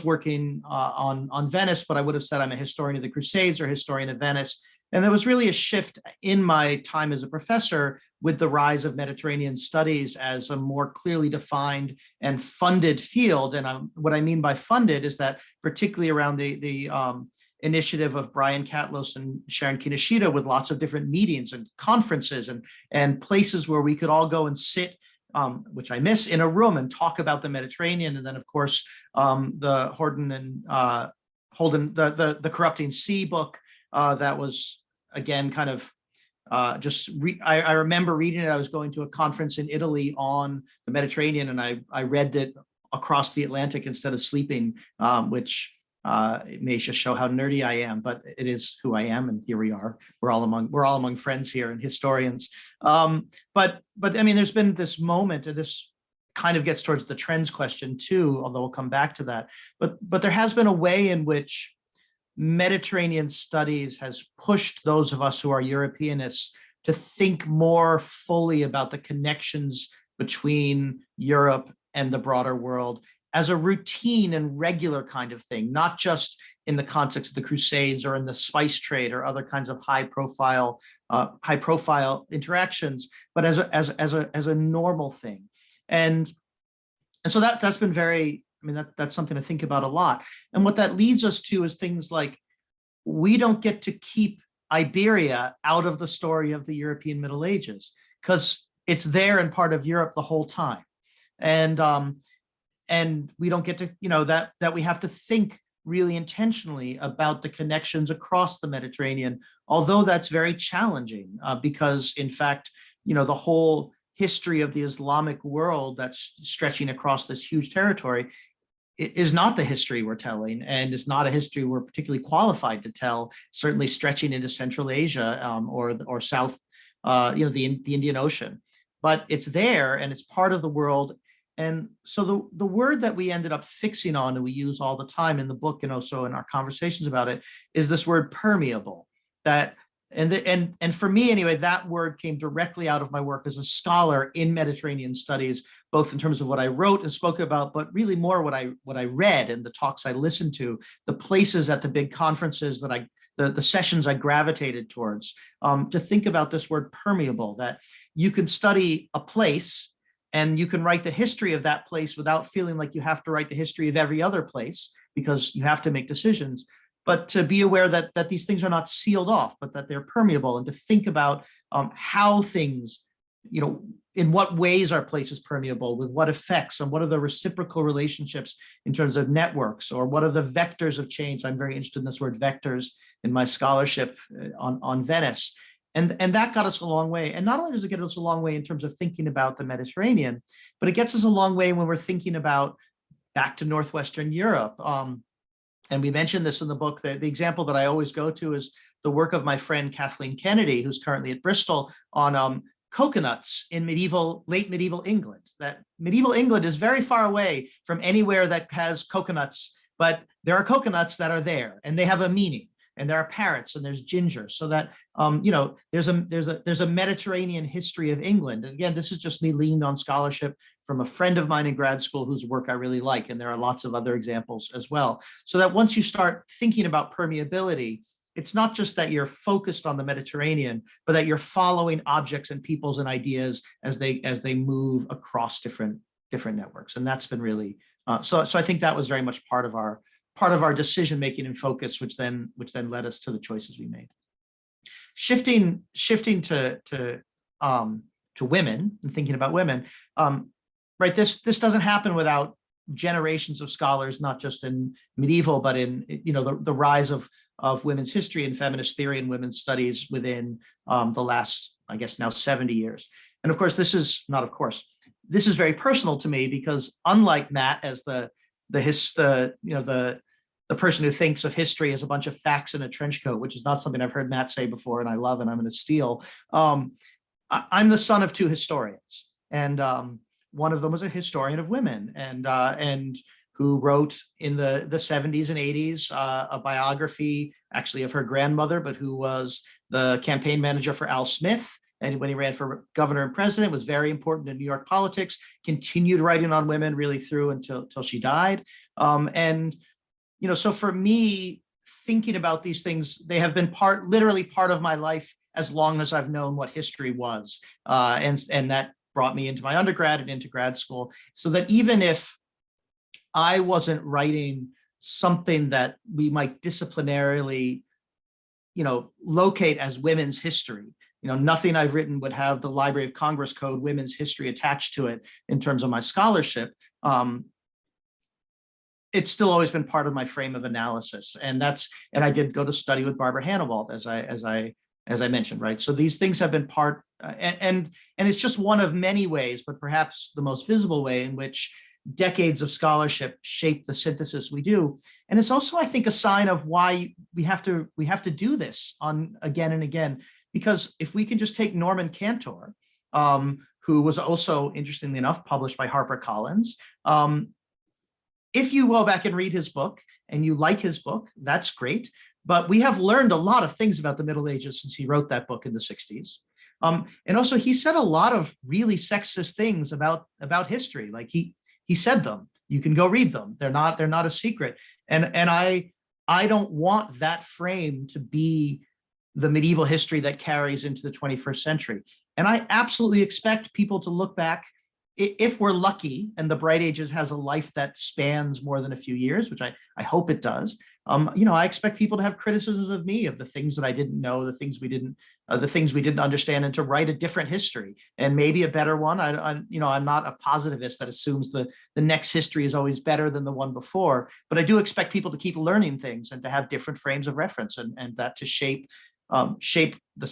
working on Venice, but I would have said I'm a historian of the Crusades or historian of Venice. And there was really a shift in my time as a professor with the rise of Mediterranean studies as a more clearly defined and funded field. And what I mean by funded is that particularly around the initiative of Brian Catlos and Sharon Kinoshita, with lots of different meetings and conferences and places where we could all go and sit, which I miss, in a room and talk about the Mediterranean. And then, of course, the Horden and Holden, the Corrupting Sea book, that was, again, kind of I remember reading it. I was going to a conference in Italy on the Mediterranean, and I read it across the Atlantic instead of sleeping, which it may just show how nerdy I am, but it is who I am, and here we are. We're all among friends here and historians. But I mean, there's been this moment, and this kind of gets towards the trends question too, although we'll come back to that. But there has been a way in which Mediterranean studies has pushed those of us who are Europeanists to think more fully about the connections between Europe and the broader world as a routine and regular kind of thing, not just in the context of the Crusades or in the spice trade or other kinds of high profile interactions, but as a normal thing. And so that's been very, I mean, that's something to think about a lot. And what that leads us to is things like, we don't get to keep Iberia out of the story of the European Middle Ages because it's there and part of Europe the whole time. And we don't get to, that we have to think really intentionally about the connections across the Mediterranean, although that's very challenging because, in fact, the whole history of the Islamic world that's stretching across this huge territory is not the history we're telling, and is not a history we're particularly qualified to tell, certainly stretching into Central Asia or South, the Indian Ocean. But it's there and it's part of the world. And so the word that we ended up fixing on, and we use all the time in the book and also in our conversations about it, is this word permeable. And for me anyway, that word came directly out of my work as a scholar in Mediterranean studies, both in terms of what I wrote and spoke about, but really more what I read and the talks I listened to, the places at the big conferences that the sessions I gravitated towards, to think about this word permeable, that you can study a place And you can write the history of that place without feeling like you have to write the history of every other place, because you have to make decisions. But to be aware that these things are not sealed off, but that they're permeable, and to think about how things, in what ways are places permeable, with what effects, and what are the reciprocal relationships in terms of networks, or what are the vectors of change. I'm very interested in this word vectors in my scholarship on Venice. And that got us a long way. And not only does it get us a long way in terms of thinking about the Mediterranean, but it gets us a long way when we're thinking about back to Northwestern Europe. And we mentioned this in the book. The example that I always go to is the work of my friend Kathleen Kennedy, who's currently at Bristol, on coconuts in late medieval England. That medieval England is very far away from anywhere that has coconuts, but there are coconuts that are there, and they have a meaning. And there are parrots, and there's ginger, so that there's a Mediterranean history of England. And again, this is just me leaning on scholarship from a friend of mine in grad school whose work I really like, and there are lots of other examples as well. So that once you start thinking about permeability, it's not just that you're focused on the Mediterranean, but that you're following objects and peoples and ideas as they move across different networks. And that's been really so I think that was very much part of our decision making and focus, which then led us to the choices we made. Shifting to women and thinking about women, right? This doesn't happen without generations of scholars, not just in medieval, but in the rise of women's history and feminist theory and women's studies within the last, I guess now 70 years. And of course, this is very personal to me, because unlike Matt as the person who thinks of history as a bunch of facts in a trench coat, which is not something I've heard Matt say before, and I love, and I'm going to steal. I'm the son of two historians, and one of them was a historian of women, and who wrote in the 70s and 80s a biography, actually, of her grandmother, but who was the campaign manager for Al Smith. And when he ran for governor and president, was very important in New York politics, continued writing on women really through until she died. So for me, thinking about these things, they have been literally part of my life as long as I've known what history was. And that brought me into my undergrad and into grad school, so that even if I wasn't writing something that we might disciplinarily, locate as women's history, nothing I've written would have the Library of Congress Code women's history attached to it in terms of my scholarship. It's still always been part of my frame of analysis, and I did go to study with Barbara Hannawalt, as I mentioned, right? So these things have been part, and it's just one of many ways, but perhaps the most visible way in which decades of scholarship shape the synthesis we do. And it's also, I think, a sign of why we have to do this on again and again, because if we can just take Norman Cantor, who was also, interestingly enough, published by HarperCollins. If you go back and read his book and you like his book, that's great. But we have learned a lot of things about the Middle Ages since he wrote that book in the 60s. And also, he said a lot of really sexist things about history. Like he said them. You can go read them. They're not a secret. And I don't want that frame to be the medieval history that carries into the 21st century. And I absolutely expect people to look back, if we're lucky and the Bright Ages has a life that spans more than a few years, which I hope it does. I expect people to have criticisms of me, of the things that I didn't know, the things we didn't understand, and to write a different history, and maybe a better one. I'm not a positivist that assumes the next history is always better than the one before, but I do expect people to keep learning things and to have different frames of reference, and that to shape the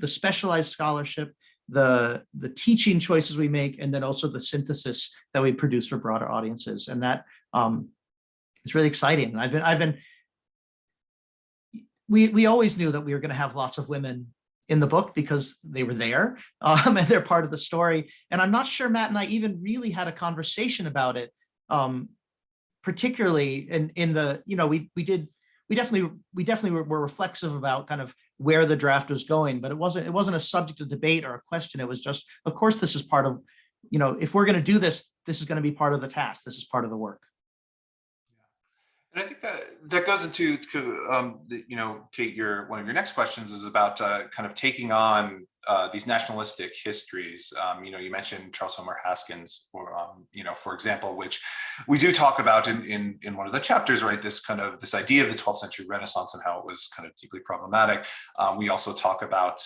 specialized scholarship, the teaching choices we make, and then also the synthesis that we produce for broader audiences. And that it's really exciting. And we always knew that we were going to have lots of women in the book because they were there, and they're part of the story. And I'm not sure Matt and I even really had a conversation about it, particularly in the, we definitely were reflexive about kind of where the draft was going, but it wasn't a subject of debate or a question. It was just, of course, this is part of, if we're going to do this, this is going to be part of the task. This is part of the work. And I think that goes into, Kate, one of your next questions is about kind of taking on these nationalistic histories. You mentioned Charles Homer Haskins, or, for example, which we do talk about in one of the chapters, right? This idea of the 12th century Renaissance and how it was kind of deeply problematic. We also talk about,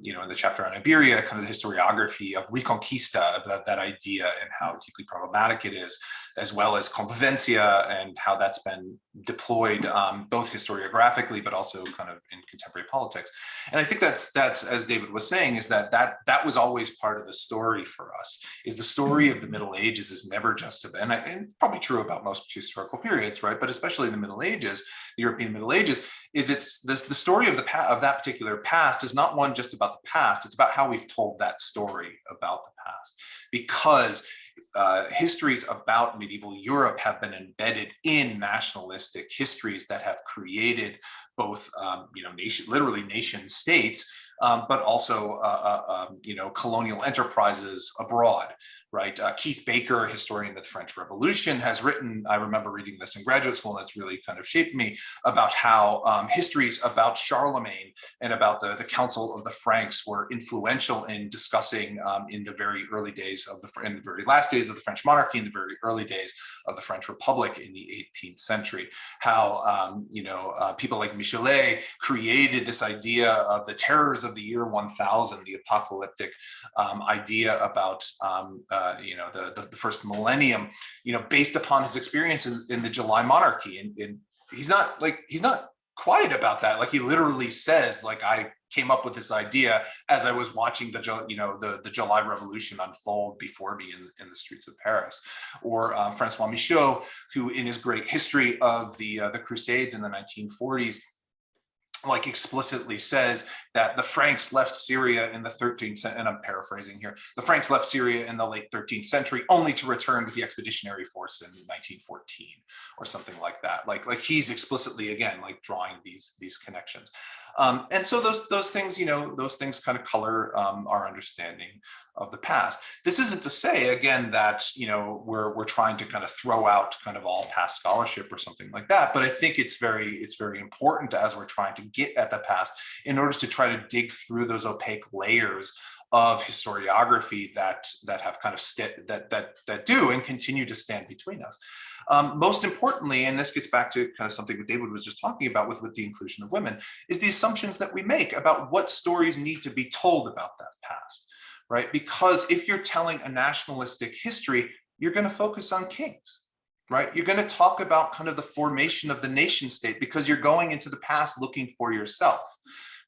in the chapter on Iberia, kind of the historiography of Reconquista, that idea and how deeply problematic it is, as well as convivencia and how that's been deployed both historiographically, but also kind of in contemporary politics. And I think that's as David was saying, is that was always part of the story for us. Is the story of the Middle Ages is never just about, and probably true about most historical periods, right? But especially the Middle Ages, the European Middle Ages, is it's the story of that particular past is not one just about the past. It's about how we've told that story about the past, because histories about medieval Europe have been embedded in nationalistic histories that have created both, literally nation states, but also, colonial enterprises abroad, right? Keith Baker, a historian of the French Revolution, has written, I remember reading this in graduate school, and it's really kind of shaped me, about how histories about Charlemagne and about the Council of the Franks were influential in discussing in the very early days of in the very last days of the French monarchy, in the very early days of the French Republic in the 18th century, how, people like Michelet created this idea of the terrors of the year 1000, the apocalyptic idea about the first millennium, based upon his experiences in the July monarchy. And he's not quiet about that. Like, he literally says, like, I came up with this idea as I was watching the July Revolution unfold before me in the streets of Paris. Or Francois Michaud, who in his great history of the Crusades in the 1940s, like, explicitly says that the Franks left Syria in the 13th century, and I'm paraphrasing here, the Franks left Syria in the late 13th century only to return with the expeditionary force in 1914 or something like that. Like he's explicitly, again, like, drawing these connections. And so those things, those things kind of color our understanding of the past. This isn't to say, again, that, we're trying to kind of throw out kind of all past scholarship or something like that. But I think it's very important, as we're trying to get at the past, in order to try to dig through those opaque layers of historiography that have kind of that do and continue to stand between us. Most importantly, and this gets back to kind of something that David was just talking about with the inclusion of women, is the assumptions that we make about what stories need to be told about that past, right? Because if you're telling a nationalistic history, you're going to focus on kings, right? You're going to talk about kind of the formation of the nation state, because you're going into the past looking for yourself,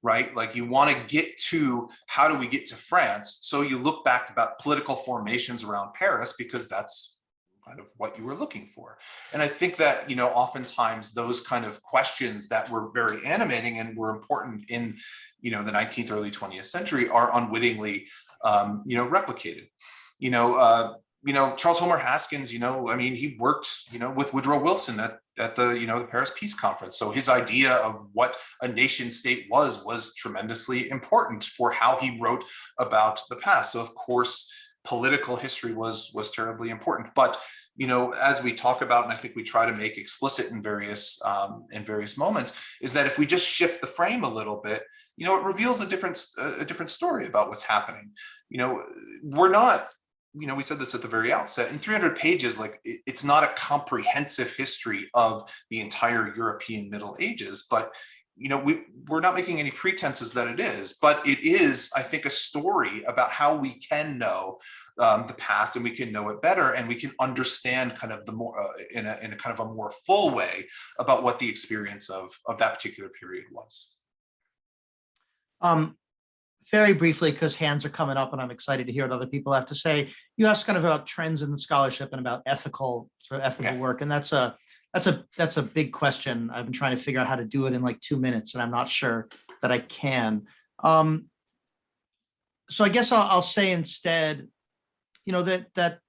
right? Like, you want to get to, how do we get to France? So you look back about political formations around Paris, because that's kind of what you were looking for. And I think that, oftentimes those kind of questions that were very animating and were important in, the 19th, early 20th century are unwittingly, replicated. Charles Homer Haskins, he worked, with Woodrow Wilson at the Paris Peace Conference. So his idea of what a nation state was tremendously important for how he wrote about the past. So of course, political history was terribly important. But, as we talk about, and I think we try to make explicit in various moments, is that if we just shift the frame a little bit, it reveals a different story about what's happening. We're not, we said this at the very outset, in 300 pages, like, it's not a comprehensive history of the entire European Middle Ages, but we're not making any pretenses that it is, but it is, I think, a story about how we can know the past, and we can know it better, and we can understand kind of the more in a kind of a more full way about what the experience of that particular period was. Very briefly, because hands are coming up and I'm excited to hear what other people have to say. You asked kind of about trends in the scholarship and about ethical work, and that's a big question. I've been trying to figure out how to do it in like 2 minutes, and I'm not sure that I can. So I guess I'll say instead, that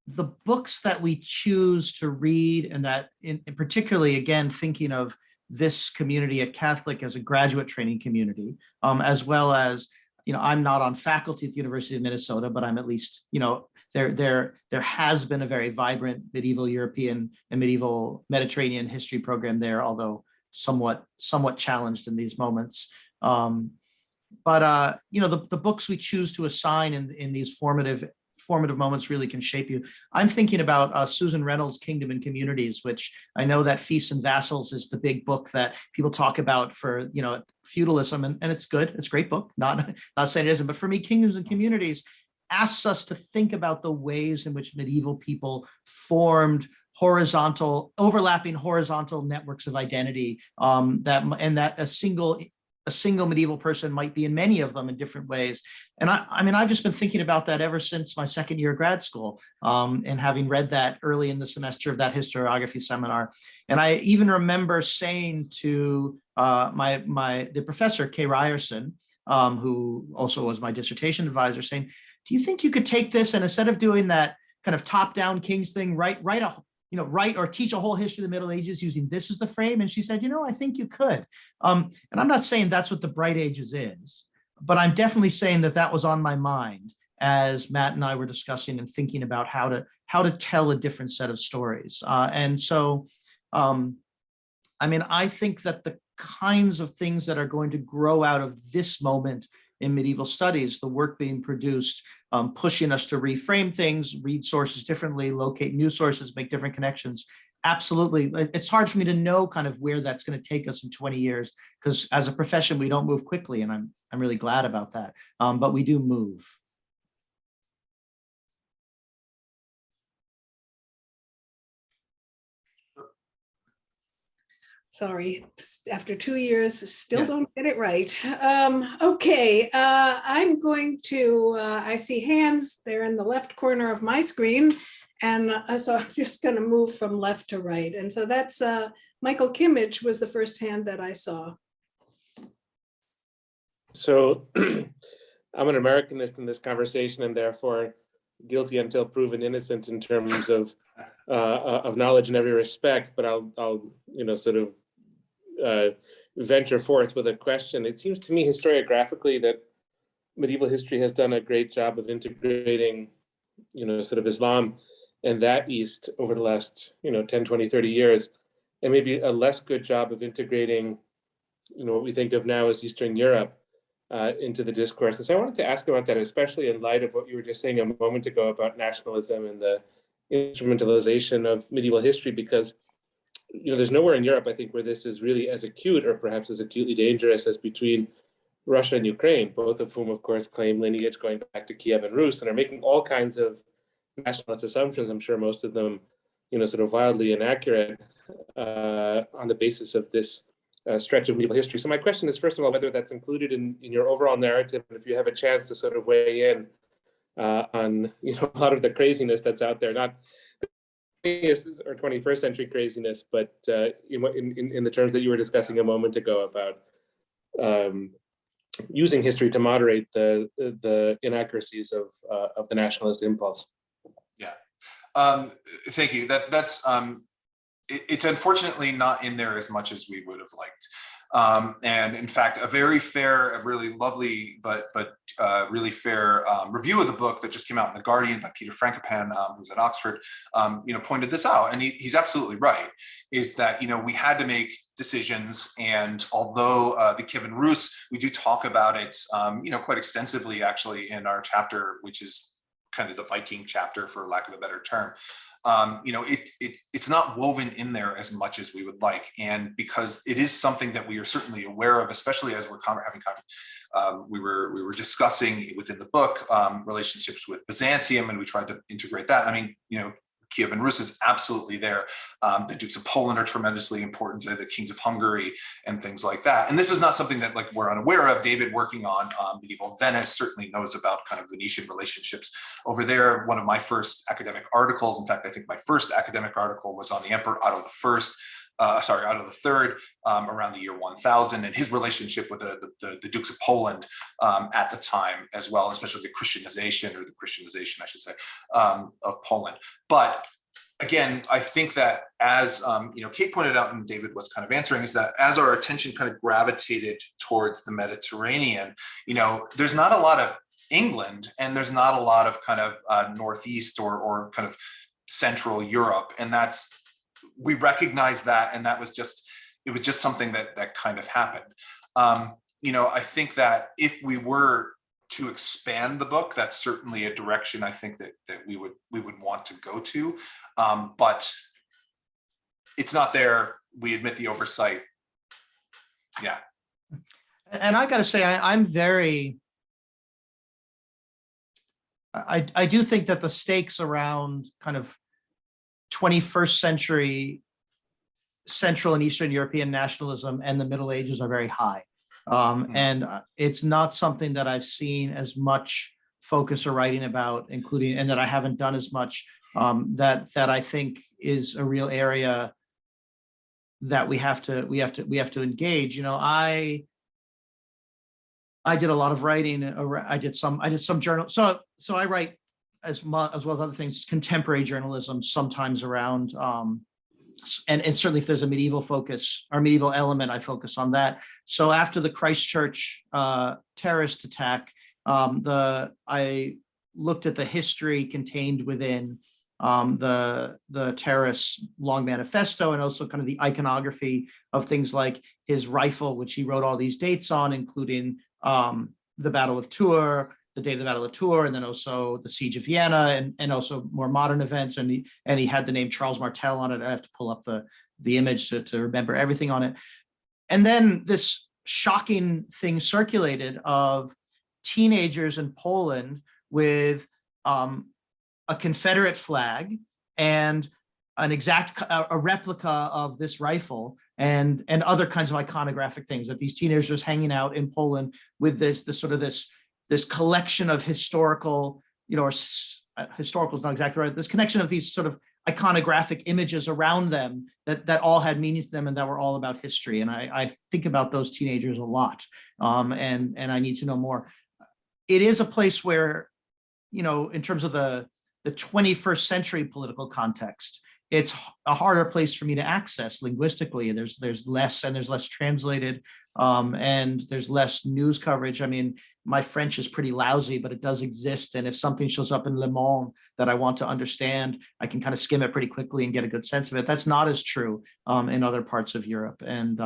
the books that we choose to read, and that in particularly, again, thinking of this community at Catholic as a graduate training community, as well as, I'm not on faculty at the University of Minnesota, but I'm at least, there has been a very vibrant medieval European and medieval Mediterranean history program there, although somewhat challenged in these moments. you know, the books we choose to assign in these formative moments really can shape you. I'm thinking about Susan Reynolds' Kingdom and Communities, which I know that Fiefs and Vassals is the big book that people talk about for, you know, feudalism, and it's good. It's a great book. Not saying it isn't, but for me, Kingdoms and Communities asks us to think about the ways in which medieval people formed overlapping horizontal networks of identity, that a single medieval person might be in many of them in different ways. And I mean, I've just been thinking about that ever since my second year of grad school, and having read that early in the semester of that historiography seminar. And I even remember saying to the professor, Kay Ryerson, who also was my dissertation advisor, saying, do you think you could take this and instead of doing that kind of top-down King's thing, write or teach a whole history of the Middle Ages using this as the frame? And she said, you know, I think you could. And I'm not saying that's what the Bright Ages is, but I'm definitely saying that was on my mind as Matt and I were discussing and thinking about how to tell a different set of stories. And so, I mean, I think that the kinds of things that are going to grow out of this moment in medieval studies, the work being produced, pushing us to reframe things, read sources differently, locate new sources, make different connections. Absolutely. It's hard for me to know kind of where that's going to take us in 20 years, because as a profession, we don't move quickly, and I'm really glad about that. But we do move. Sorry, after 2 years, still don't get it right. Okay, I'm going to, I see hands, they're in the left corner of my screen. And so I'm just going to move from left to right. And so that's Michael Kimmage was the first hand that I saw. So I'm an Americanist in this conversation, and therefore guilty until proven innocent in terms of knowledge in every respect. But I'll sort of venture forth with a question. It seems to me historiographically that medieval history has done a great job of integrating, sort of Islam and that East over the last, 10, 20, 30 years, and maybe a less good job of integrating, what we think of now as Eastern Europe into the discourse. And so I wanted to ask about that, especially in light of what you were just saying a moment ago about nationalism and the instrumentalization of medieval history, because there's nowhere in Europe, I think, where this is really as acute or perhaps as acutely dangerous as between Russia and Ukraine, both of whom, of course, claim lineage going back to Kiev and Rus and are making all kinds of nationalist assumptions. I'm sure most of them, sort of wildly inaccurate on the basis of this stretch of medieval history. So my question is, first of all, whether that's included in your overall narrative, and if you have a chance to sort of weigh in on, a lot of the craziness that's out there, not or 21st century craziness, but in the terms that you were discussing a moment ago about using history to moderate the inaccuracies of the nationalist impulse. Yeah, thank you. That's it's unfortunately not in there as much as we would have liked. And in fact, a very fair, a really lovely, but really fair review of the book that just came out in The Guardian by Peter Frankopan, who's at Oxford, pointed this out. And he's absolutely right, is that, we had to make decisions. And although the Kievan Rus, we do talk about it, quite extensively, actually, in our chapter, which is kind of the Viking chapter, for lack of a better term. It's not woven in there as much as we would like, and because it is something that we are certainly aware of, especially as we're having we were discussing within the book relationships with Byzantium, and we tried to integrate that. I mean, Kiev and Rus is absolutely there. The Dukes of Poland are tremendously important, the kings of Hungary and things like that. And this is not something that we're unaware of. David, working on medieval Venice, certainly knows about kind of Venetian relationships over there. One of my first academic articles, in fact, I think my first academic article was on the Emperor Otto III, around the year 1000, and his relationship with the Dukes of Poland at the time as well, especially the Christianization, I should say, of Poland. But again, I think that as Kate pointed out, and David was kind of answering, is that as our attention kind of gravitated towards the Mediterranean, there's not a lot of England, and there's not a lot of kind of Northeast or kind of Central Europe, and we recognize that, and it was just something that kind of happened. I think that if we were to expand the book, that's certainly a direction I think that we would want to go to. But it's not there. We admit the oversight. Yeah. And I got to say, I'm very, I do think that the stakes around kind of 21st century Central and Eastern European nationalism and the Middle Ages are very high. And it's not something that I've seen as much focus or writing about, including, and that I haven't done as much, that I think is a real area that we have to engage. I did a lot of writing. I did some journal. So I write as well as other things, contemporary journalism, sometimes around, and certainly if there's a medieval focus or medieval element, I focus on that. So after the Christchurch terrorist attack, I looked at the history contained within the terrorist's long manifesto, and also kind of the iconography of things like his rifle, which he wrote all these dates on, including the Battle of Tours, the date of the Battle of Tours, and then also the Siege of Vienna, and also more modern events. And he had the name Charles Martel on it. I have to pull up the image to remember everything on it. And then this shocking thing circulated of teenagers in Poland with a Confederate flag and a replica of this rifle and other kinds of iconographic things, that these teenagers hanging out in Poland with this collection of historical, or historical is not exactly right, this connection of these sort of iconographic images around them that all had meaning to them and that were all about history. And I think about those teenagers a lot, and I need to know more. It is a place where, in terms of the 21st century political context, it's a harder place for me to access linguistically. There's less translated, and there's less news coverage. I mean, my French is pretty lousy, but it does exist. And if something shows up in Le Monde that I want to understand, I can kind of skim it pretty quickly and get a good sense of it. That's not as true in other parts of Europe. And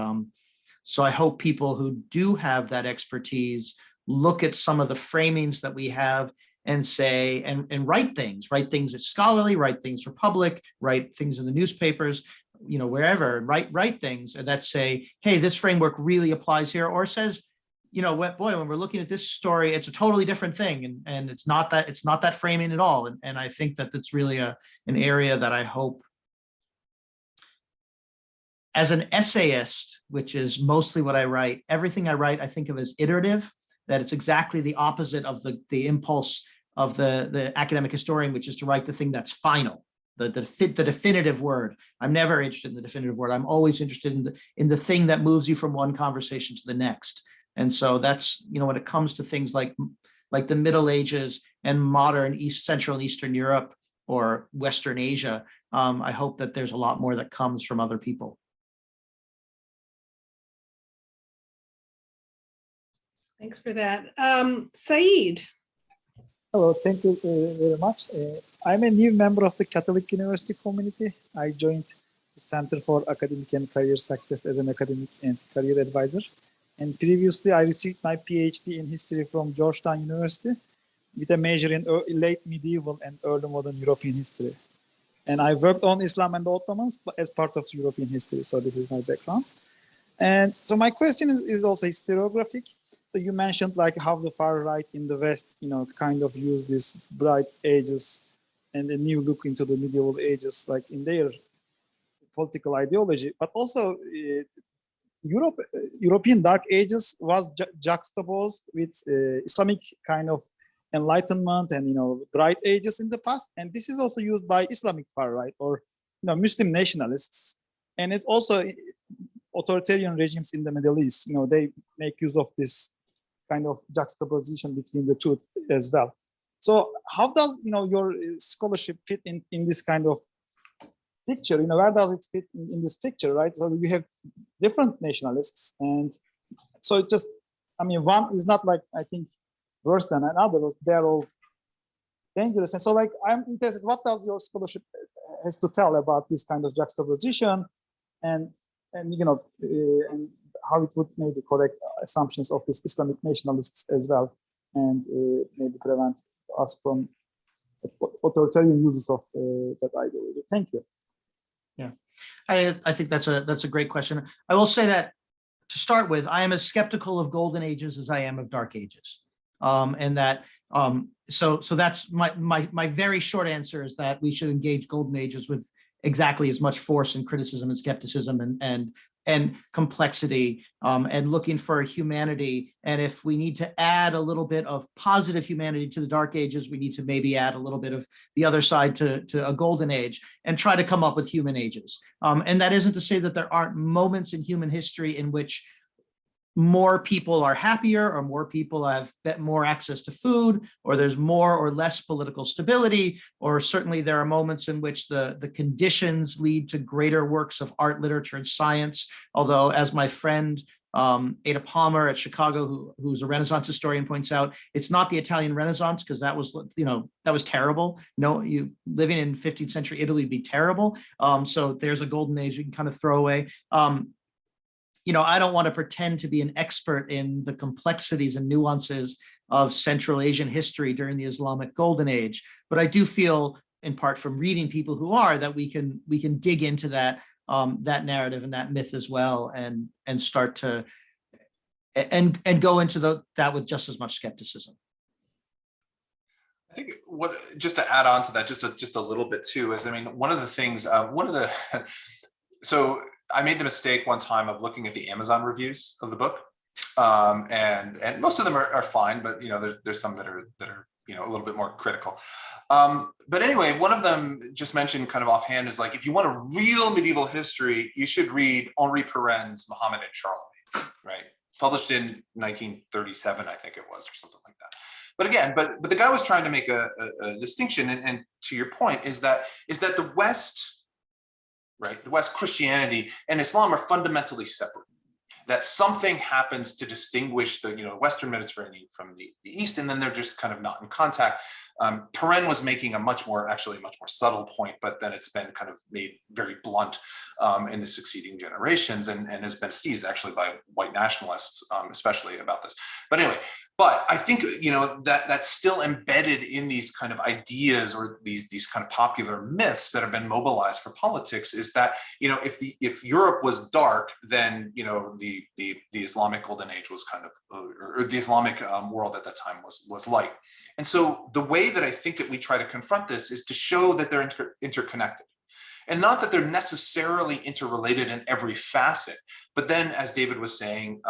so I hope people who do have that expertise look at some of the framings that we have and say, and write things that's scholarly, write things for public, write things in the newspapers, wherever, write things that say, hey, this framework really applies here, or says, when we're looking at this story, it's a totally different thing. And it's not that framing at all. And I think that that's really an area that I hope, as an essayist, which is mostly what I write, everything I write, I think of as iterative, that it's exactly the opposite of the impulse of the academic historian, which is to write the thing that's final, the definitive word. I'm never interested in the definitive word. I'm always interested in the thing that moves you from one conversation to the next. And so that's, when it comes to things like the Middle Ages and modern Central and Eastern Europe or Western Asia, I hope that there's a lot more that comes from other people. Thanks for that. Saeed. Hello, thank you very much. I'm a new member of the Catholic University community. I joined the Center for Academic and Career Success as an academic and career advisor. And previously, I received my PhD in history from Georgetown University with a major in late medieval and early modern European history. And I worked on Islam and the Ottomans as part of European history. So this is my background. And so my question is also historiographic. So you mentioned like how the far right in the West, kind of use this bright ages and a new look into the medieval ages, like in their political ideology, but also European Dark Ages was juxtaposed with Islamic kind of enlightenment and bright ages in the past, and this is also used by Islamic far right or Muslim nationalists, and it also authoritarian regimes in the Middle East. They make use of this kind of juxtaposition between the two as well. So how does your scholarship fit in this kind of picture? Where does it fit in this picture, right? So you have different nationalists, and so it just, one is not like, I think, worse than another. They're all dangerous. And so like, I'm interested, what does your scholarship has to tell about this kind of juxtaposition? And how it would maybe correct assumptions of these Islamic nationalists as well, and maybe prevent us from authoritarian uses of that ideology. Thank you. Yeah, I think that's a great question. I will say that to start with, I am as skeptical of golden ages as I am of dark ages, and that so that's my very short answer is that we should engage golden ages with exactly as much force and criticism and skepticism and complexity, and looking for humanity. And if we need to add a little bit of positive humanity to the dark ages, we need to maybe add a little bit of the other side to a golden age and try to come up with human ages. And that isn't to say that there aren't moments in human history in which more people are happier, or more people have more access to food, or there's more or less political stability, or certainly there are moments in which the conditions lead to greater works of art, literature, and science. Although, as my friend Ada Palmer at Chicago, who's a Renaissance historian, points out, it's not the Italian Renaissance, because that was, that was terrible. No, you living in 15th century Italy would be terrible. So there's a golden age you can kind of throw away. I don't want to pretend to be an expert in the complexities and nuances of Central Asian history during the Islamic Golden Age, but I do feel, in part from reading people who are, that we can dig into that narrative and that myth as well, and start to and go into that with just as much skepticism. I think just to add on to that, just a little bit too, is, one of the things, so I made the mistake one time of looking at the Amazon reviews of the book, and most of them are fine, but there's some that are a little bit more critical. But anyway, one of them just mentioned kind of offhand is like, if you want a real medieval history, you should read Henri Pirren's Muhammad and Charlemagne, right? Published in 1937, I think it was, or something like that. But again, but the guy was trying to make a distinction, and to your point, is that the West, right? The West, Christianity and Islam are fundamentally separate. That something happens to distinguish the Western Mediterranean from the East, and then they're just kind of not in contact. Pirren was making a much more subtle point, but then it's been kind of made very blunt in the succeeding generations, and has been seized actually by white nationalists, especially about this. But anyway, but I think that's still embedded in these kind of ideas, or these kind of popular myths that have been mobilized for politics, is that if Europe was dark, then the Islamic Golden Age was kind of, or the Islamic world at that time was light. And so the way that I think that we try to confront this is to show that they're interconnected. And not that they're necessarily interrelated in every facet, but then, as David was saying,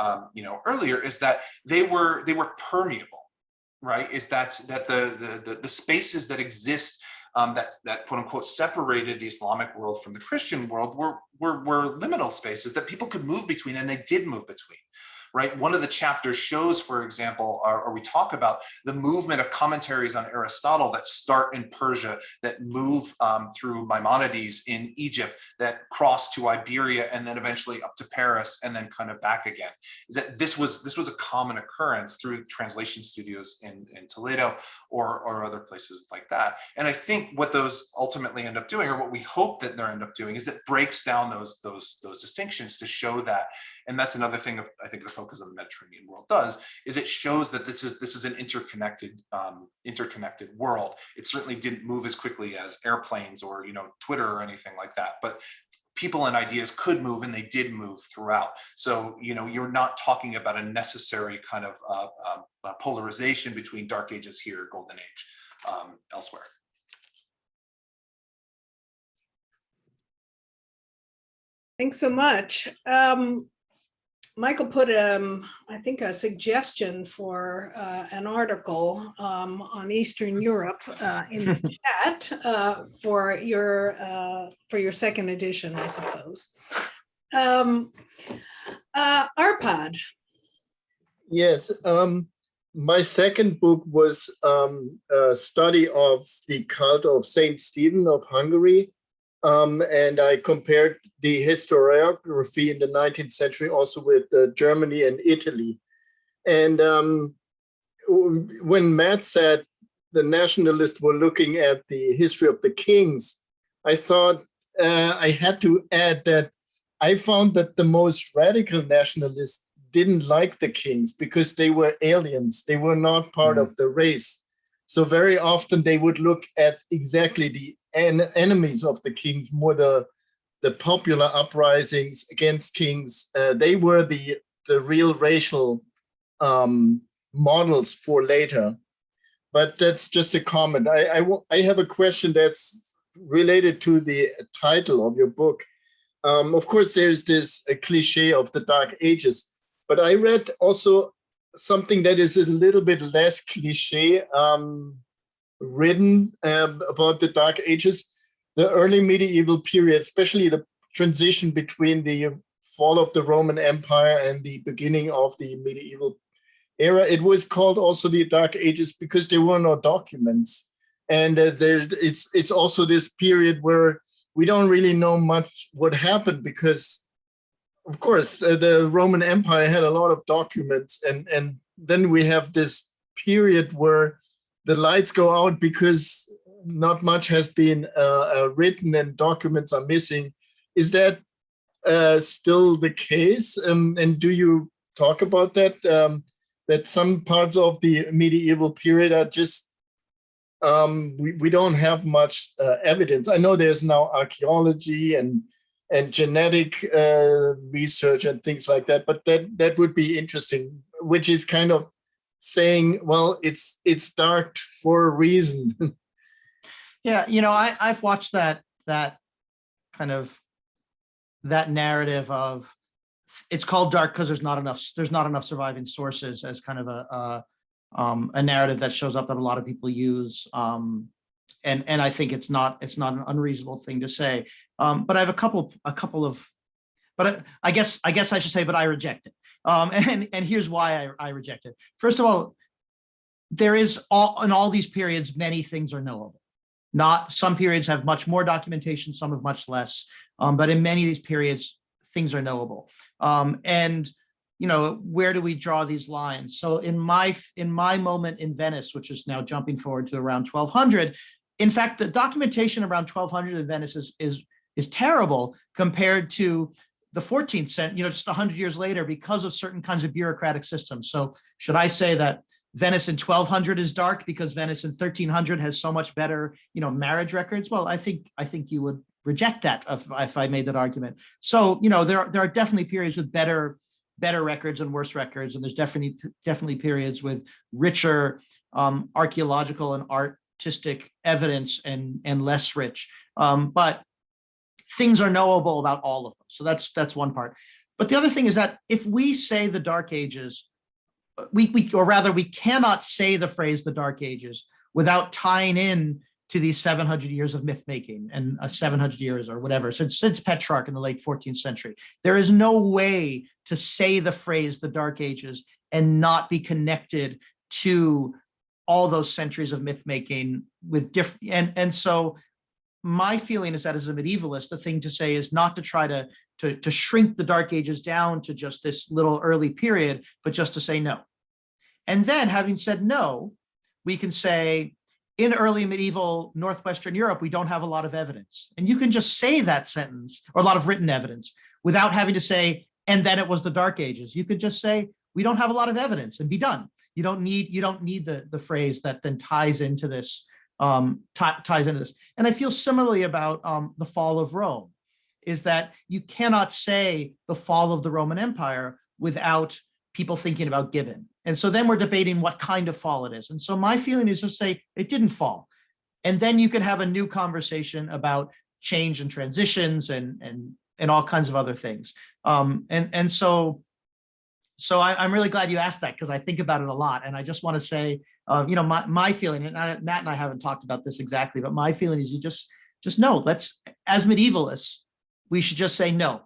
earlier, is that they were permeable, right? Is that the spaces that exist, that quote unquote separated the Islamic world from the Christian world were liminal spaces that people could move between, and they did move between. Right, one of the chapters shows, for example, or we talk about the movement of commentaries on Aristotle that start in Persia, that move through Maimonides in Egypt, that cross to Iberia, and then eventually up to Paris, and then kind of back again. Is that this was a common occurrence through translation studios in Toledo or other places like that. And I think what those ultimately end up doing, or what we hope that they end up doing, is it breaks down those distinctions to show that. And that's another thing of, I think, the focus of the Mediterranean world does, is it shows that this is an interconnected world. It certainly didn't move as quickly as airplanes or Twitter or anything like that, but people and ideas could move, and they did move throughout. So you're not talking about a necessary kind of polarization between dark ages here, golden age elsewhere. Thanks so much. Michael put, I think, a suggestion for an article on Eastern Europe in the chat for your second edition, I suppose. Arpad. Yes, my second book was a study of the cult of Saint Stephen of Hungary. And I compared the historiography in the 19th century also with Germany and Italy. And when Matt said the nationalists were looking at the history of the kings, I thought I had to add that I found that the most radical nationalists didn't like the kings because they were aliens. They were not part of the race. So very often they would look at exactly the enemies of the kings, more the popular uprisings against kings. They were the real racial models for later. But that's just a comment. I have a question that's related to the title of your book. Of course, there's this cliche of the Dark Ages, but I read also something that is a little bit less cliche written about the Dark Ages, the early medieval period, especially the transition between the fall of the Roman Empire and the beginning of the medieval era. It was called also the Dark Ages because there were no documents. And it's also this period where we don't really know much what happened because, of course, the Roman Empire had a lot of documents. And then we have this period where the lights go out because not much has been written and documents are missing. Is that still the case? And do you talk about that? That some parts of the medieval period are just, we don't have much evidence. I know there's now archaeology and genetic research and things like that, but that would be interesting, which is kind of saying, well, it's dark for a reason. Yeah, I've watched that kind of that narrative of it's called dark because there's not enough surviving sources as kind of a narrative that shows up that a lot of people use. And I think it's not an unreasonable thing to say. But I have a couple of, but I guess I should say, but I reject it. And here's why I reject it. First of all, there is in all these periods, many things are knowable. Some periods have much more documentation, some have much less. But in many of these periods, things are knowable. And where do we draw these lines? So in my moment in Venice, which is now jumping forward to around 1200, in fact, the documentation around 1200 in Venice is terrible compared to the 14th century, just 100 years later, because of certain kinds of bureaucratic systems. So should I say that Venice in 1200 is dark because Venice in 1300 has so much better, marriage records? Well, I think you would reject that if I made that argument. So, there are definitely periods with better records and worse records, and there's definitely periods with richer archaeological and artistic evidence and less rich. But things are knowable about all of them. So that's one part. But the other thing is that if we say the Dark Ages, we cannot say the phrase the Dark Ages without tying in to these 700 years of myth making and 700 years or whatever since Petrarch in the late 14th century. There is no way to say the phrase the Dark Ages and not be connected to all those centuries of myth making with different. And so my feeling is that as a medievalist, the thing to say is not to try to shrink the Dark Ages down to just this little early period, but just to say no. And then having said no, we can say in early medieval Northwestern Europe, we don't have a lot of evidence. And you can just say that sentence or a lot of written evidence without having to say, and then it was the Dark Ages. You could just say, we don't have a lot of evidence and be done. You don't need the phrase that then ties into this. And I feel similarly about the fall of Rome, is that you cannot say the fall of the Roman Empire without people thinking about Gibbon. And so then we're debating what kind of fall it is. And so my feeling is to say it didn't fall. And then you can have a new conversation about change and transitions and all kinds of other things. So I'm really glad you asked that because I think about it a lot. And I just want to say, my feeling, and Matt and I haven't talked about this exactly, but my feeling is you just know, as medievalists, we should just say no.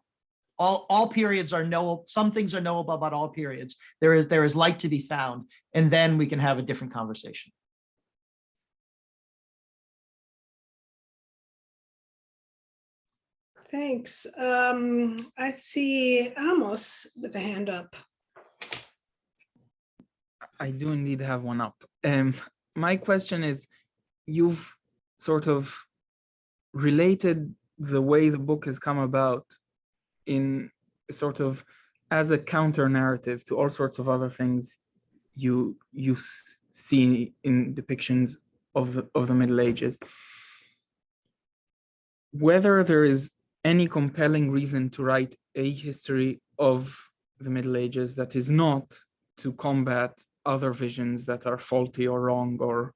All periods are knowable. Some things are knowable about all periods. There is light to be found, and then we can have a different conversation. Thanks. I see Amos with a hand up. I do indeed have one up. My question is, you've sort of related the way the book has come about in sort of as a counter narrative to all sorts of other things you see in depictions of the Middle Ages. Whether there is any compelling reason to write a history of the Middle Ages that is not to combat other visions that are faulty or wrong or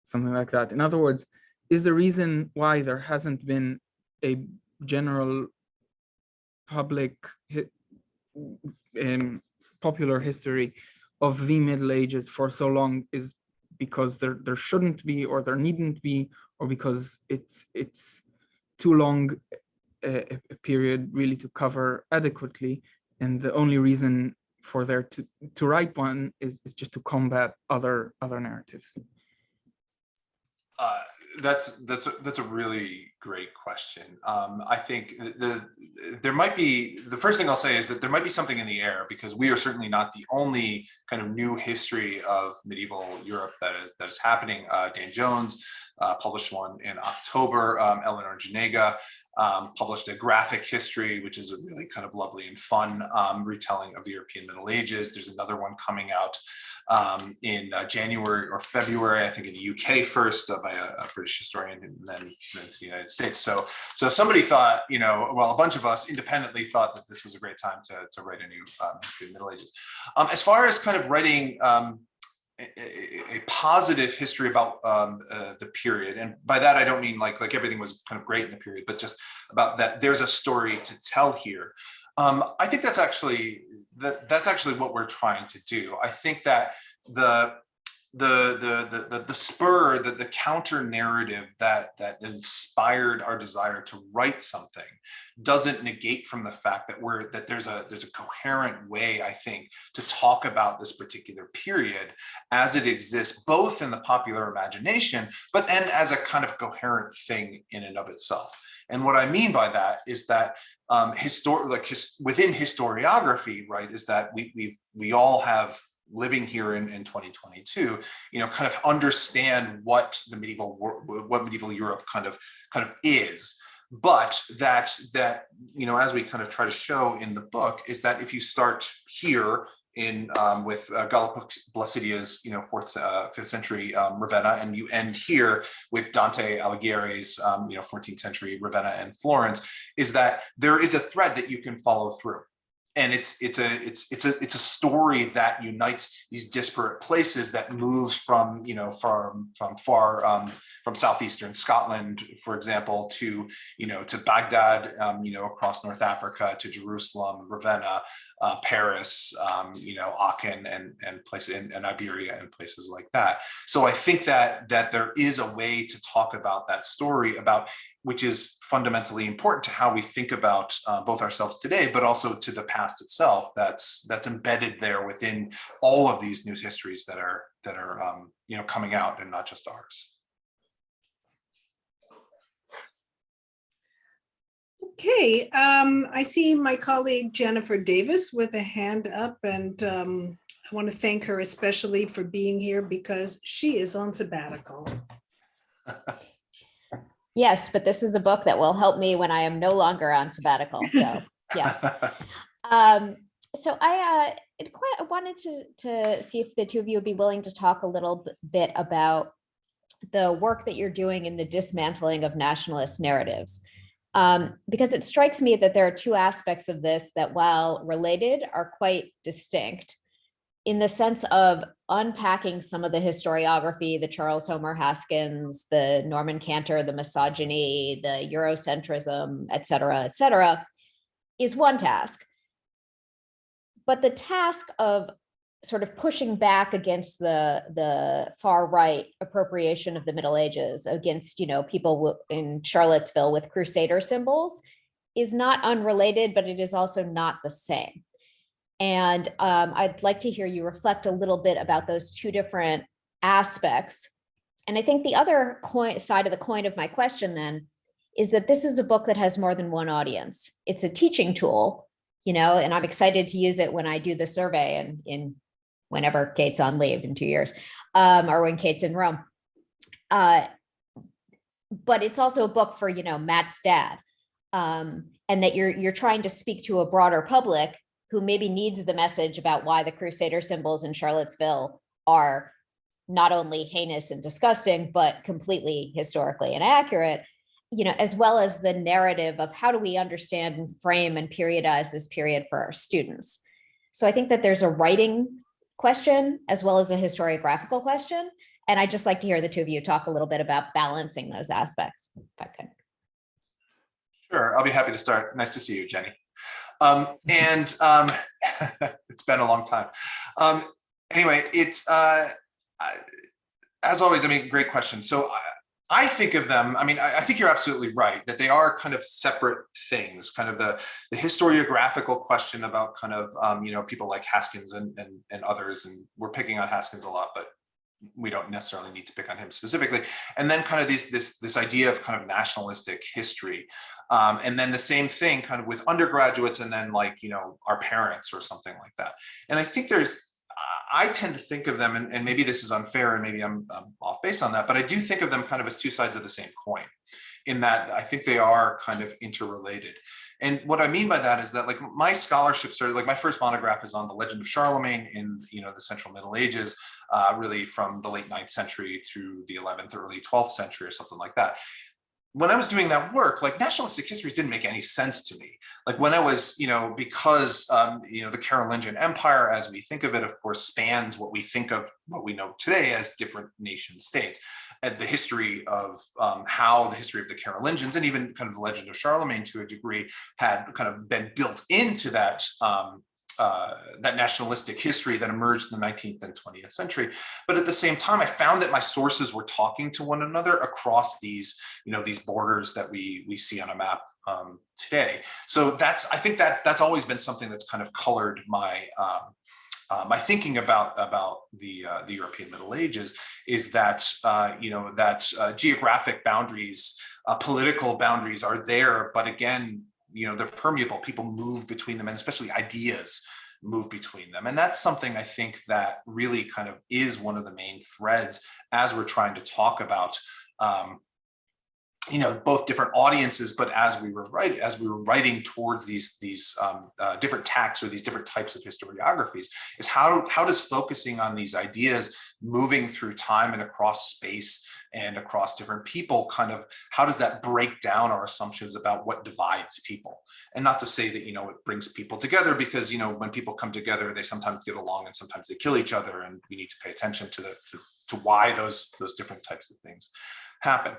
something like that. In other words, is the reason why there hasn't been a general public popular history of the Middle Ages for so long is because there shouldn't be, or there needn't be, or because it's too long a period really to cover adequately, and the only reason for there to write one is just to combat other narratives? That's a really great question. I think there might be, the first thing I'll say is that there might be something in the air, because we are certainly not the only kind of new history of medieval Europe that is happening. Dan Jones published one in October. Eleanor Janega published a graphic history, which is a really kind of lovely and fun retelling of the European Middle Ages. There's another one coming out in January or February, I think in the UK first, by a British historian, and then to the United States. So somebody thought, well, a bunch of us independently thought that this was a great time to write a new history of the Middle Ages. As far as kind of writing a positive history about the period, and by that I don't mean like everything was kind of great in the period, but just about that there's a story to tell here. I think that's actually what we're trying to do. I think that the spur, the counter narrative that inspired our desire to write something doesn't negate from the fact that there's a coherent way, I think, to talk about this particular period as it exists both in the popular imagination, but then as a kind of coherent thing in and of itself. And what I mean by that is that within historiography, right, is that we all have, living here in 2022, kind of understand what medieval Europe kind of is. But that as we kind of try to show in the book, is that if you start here with Galla Placidia's 5th century Ravenna, and you end here with Dante Alighieri's 14th century Ravenna and Florence, is that there is a thread that you can follow through. And it's a story that unites these disparate places, that moves from southeastern Scotland, for example, to Baghdad, across North Africa, to Jerusalem, Ravenna, Paris, Aachen, and places in Iberia and places like that. So I think that there is a way to talk about that story, which is fundamentally important to how we think about both ourselves today, but also to the past itself. That's embedded there within all of these news histories that are coming out, and not just ours. Okay, I see my colleague Jennifer Davis with a hand up, and I want to thank her especially for being here because she is on sabbatical. Yes, but this is a book that will help me when I am no longer on sabbatical. So yes. So I wanted to see if the two of you would be willing to talk a little bit about the work that you're doing in the dismantling of nationalist narratives. Because it strikes me that there are two aspects of this that, while related, are quite distinct, in the sense of unpacking some of the historiography, the Charles Homer Haskins, the Norman Cantor, the misogyny, the Eurocentrism, et cetera, is one task. But the task of sort of pushing back against the far right appropriation of the Middle Ages, against people in Charlottesville with Crusader symbols, is not unrelated, but it is also not the same. And I'd like to hear you reflect a little bit about those two different aspects. And I think the other side of the coin of my question then is that this is a book that has more than one audience. It's a teaching tool, and I'm excited to use it when I do the survey and whenever Kate's on leave in 2 years, or when Kate's in Rome. But it's also a book for, Matt's dad. and that you're trying to speak to a broader public who maybe needs the message about why the Crusader symbols in Charlottesville are not only heinous and disgusting, but completely historically inaccurate, you know, as well as the narrative of how do we understand and frame and periodize this period for our students. So I think that there's a writing question as well as a historiographical question. And I'd just like to hear the two of you talk a little bit about balancing those aspects, if I could. Sure, I'll be happy to start. Nice to see you, Jenny. It's been a long time. Anyway, it's as always, I mean, great question. So I think of them, I mean, I think you're absolutely right that they are kind of separate things, kind of the historiographical question about kind of, you know, people like Haskins and others, and we're picking on Haskins a lot, but we don't necessarily need to pick on him specifically. And then kind of this idea of kind of nationalistic history. And then the same thing kind of with undergraduates and then like, you know, our parents or something like that. And I think I tend to think of them, and maybe this is unfair and maybe I'm off base on that, but I do think of them kind of as two sides of the same coin, in that I think they are kind of interrelated. And what I mean by that is that like my scholarship started, like my first monograph is on the legend of Charlemagne in, you know, the Central Middle Ages, really from the late 9th century through the 11th, early 12th century or something like that. When I was doing that work, like nationalistic histories didn't make any sense to me. Like when I was, you know, because, you know, the Carolingian Empire, as we think of it, of course, spans what we think of, what we know today as different nation states. And the history of how the history of the Carolingians and even kind of the legend of Charlemagne to a degree had kind of been built into that that nationalistic history that emerged in the 19th and 20th century. But at the same time, I found that my sources were talking to one another across these, you know, these borders that we see on a map today. So I think that's always been something that's kind of colored my my thinking about the European Middle Ages, is that you know, that geographic boundaries, political boundaries are there, but again, you know, they're permeable. People move between them, and especially ideas move between them. And that's something I think that really kind of is one of the main threads as we're trying to talk about, you know, both different audiences, but as we were writing towards these different tacks or these different types of historiographies, is how does focusing on these ideas moving through time and across space and across different people, kind of, how does that break down our assumptions about what divides people? And not to say that, you know, it brings people together, because, you know, when people come together, they sometimes get along and sometimes they kill each other, and we need to pay attention to why those different types of things happen.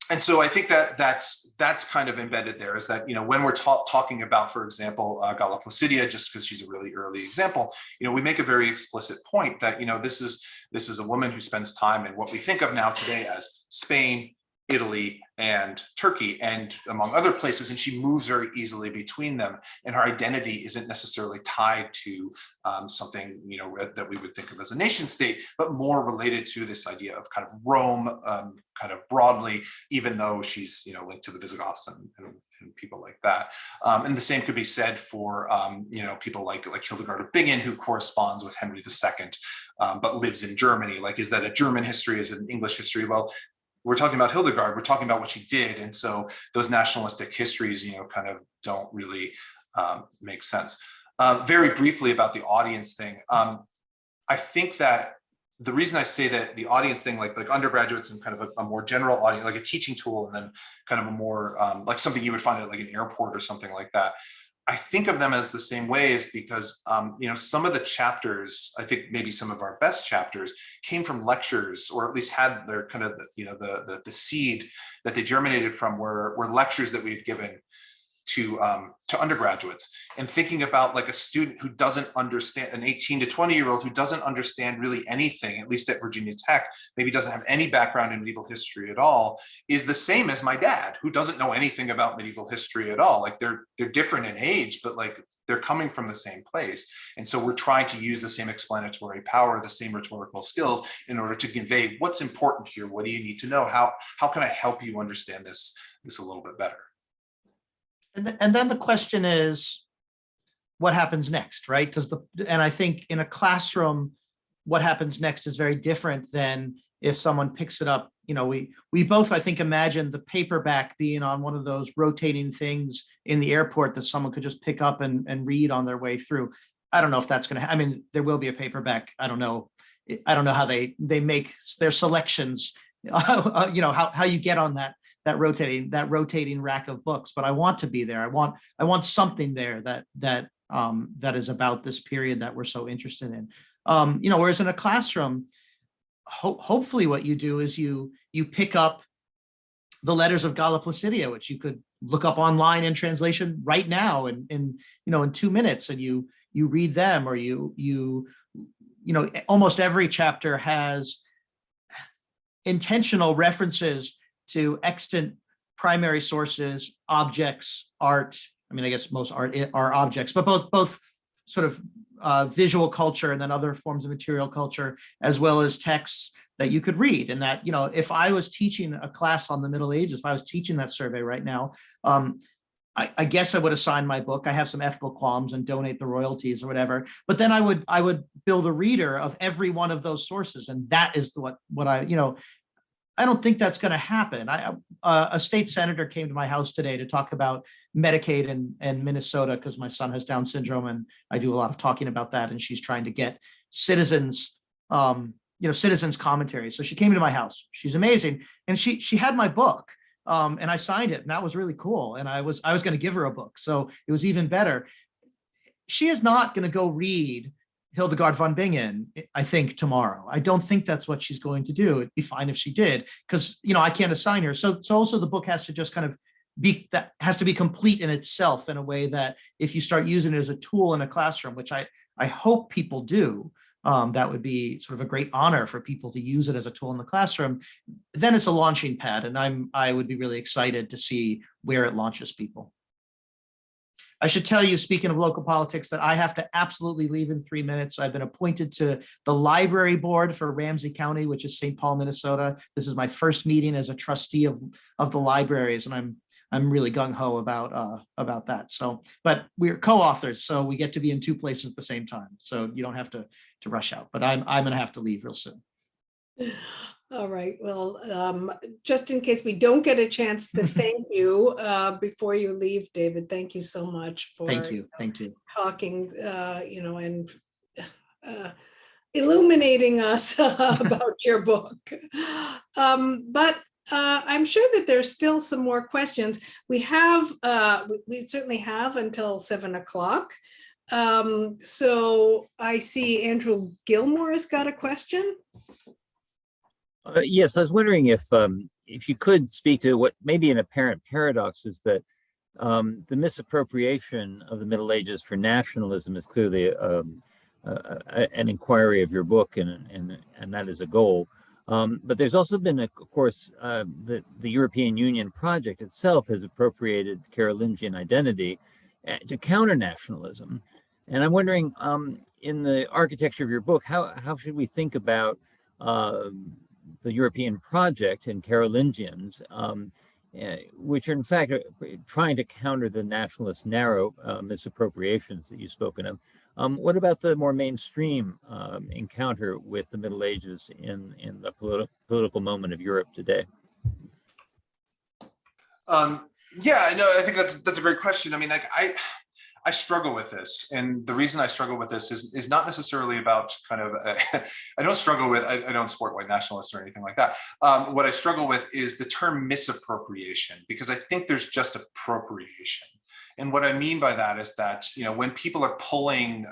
And so I think that's kind of embedded there, is that, you know, when we're talking about, for example, Galla Placidia, just because she's a really early example, you know, we make a very explicit point that, you know, this is a woman who spends time in what we think of now today as Spain, Italy, and Turkey, and among other places, and she moves very easily between them, and her identity isn't necessarily tied to something, you know, that we would think of as a nation state, but more related to this idea of kind of Rome, kind of broadly, even though she's, you know, linked to the Visigoths and people like that. And the same could be said for, you know, people like Hildegard of Bingen, who corresponds with Henry II, but lives in Germany. Like, is that a German history? Is it an English history? Well, we're talking about Hildegard, we're talking about what she did. And so those nationalistic histories, you know, kind of don't really make sense. Very briefly about the audience thing. I think that the reason I say that the audience thing, like undergraduates and kind of a more general audience, like a teaching tool, and then kind of a more like something you would find at like an airport or something like that, I think of them as the same way, is because, you know, some of the chapters, I think maybe some of our best chapters came from lectures, or at least had their kind of, you know, the seed that they germinated from were lectures that we had given to undergraduates. And thinking about like a student who doesn't understand, an 18 to 20-year-old who doesn't understand really anything, at least at Virginia Tech, maybe doesn't have any background in medieval history at all, is the same as my dad, who doesn't know anything about medieval history at all. Like they're different in age, but like they're coming from the same place. And so we're trying to use the same explanatory power, the same rhetorical skills, in order to convey what's important here. What do you need to know? How can I help you understand this a little bit better? And then the question is, what happens next, right? And I think in a classroom, what happens next is very different than if someone picks it up. We both, I think, imagine the paperback being on one of those rotating things in the airport that someone could just pick up and read on their way through. I don't know if that's going to, I mean, there will be a paperback. I don't know how they make their selections, how you get on that rotating rack of books, but I want to be there. I want something there that is about this period that we're so interested in. Whereas in a classroom, hopefully what you do is you pick up the letters of Galla Placidia, which you could look up online in translation right now in 2 minutes, and you read them, or almost every chapter has intentional references to extant primary sources, objects, art. I mean, I guess most art are objects, but both sort of visual culture and then other forms of material culture, as well as texts that you could read. And that, if I was teaching a class on the Middle Ages, if I was teaching that survey right now, I guess I would assign my book. I have some ethical qualms and donate the royalties or whatever, but then I would build a reader of every one of those sources. And that is what I don't think that's going to happen. A state senator came to my house today to talk about Medicaid in Minnesota, because my son has Down syndrome, and I do a lot of talking about that. And she's trying to get citizens commentary. So she came into my house. She's amazing, and she had my book, and I signed it, and that was really cool. And I was going to give her a book, so it was even better. She is not going to go read Hildegard von Bingen, I think, tomorrow. I don't think that's what she's going to do. It'd be fine if she did, because I can't assign her. So also the book has to just kind of be complete in itself, in a way that if you start using it as a tool in a classroom, which I hope people do, that would be sort of a great honor for people to use it as a tool in the classroom. Then it's a launching pad, and I would be really excited to see where it launches people. I should tell you, speaking of local politics, that I have to absolutely leave in 3 minutes. I've been appointed to the library board for Ramsey County, which is St. Paul, Minnesota. This is my first meeting as a trustee of the libraries, and I'm really gung-ho about that. So, but we're co-authors, so we get to be in 2 places at the same time. So you don't have to rush out, but I'm going to have to leave real soon. All right. Well, just in case we don't get a chance to thank you before you leave, David, thank you so much for Thank you. talking, and illuminating us about your book. But I'm sure that there's still some more questions. We certainly have until 7 o'clock. So I see Andrew Gilmore has got a question. Yes, I was wondering if you could speak to what may be an apparent paradox, is that the misappropriation of the Middle Ages for nationalism is clearly an inquiry of your book, and that is a goal. But there's also been, of course, the European Union project itself has appropriated Carolingian identity to counter nationalism. And I'm wondering, in the architecture of your book, how should we think about the European project and Carolingians, which are in fact trying to counter the nationalist narrow misappropriations that you've spoken of. What about the more mainstream encounter with the Middle Ages in the political moment of Europe today? Yeah, no, I think that's a great question. I mean, I struggle with this, and the reason I struggle with this is not necessarily about kind of I don't struggle with I don't support white nationalists or anything like that. What I struggle with is the term misappropriation, because I think there's just appropriation. And what I mean by that is that, when people are pulling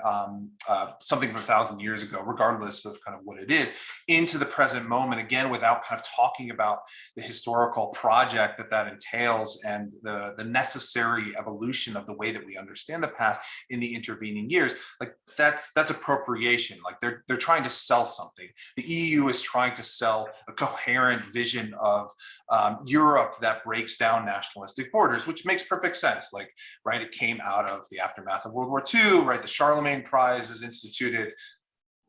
something from 1,000 years ago, regardless of kind of what it is, into the present moment, again, without kind of talking about the historical project that entails and the necessary evolution of the way that we understand the past in the intervening years, like that's appropriation. Like they're trying to sell something. The EU is trying to sell a coherent vision of Europe that breaks down nationalistic borders, which makes perfect sense. Like, right, it came out of the aftermath of World War II, right? The Charlemagne Prize is instituted,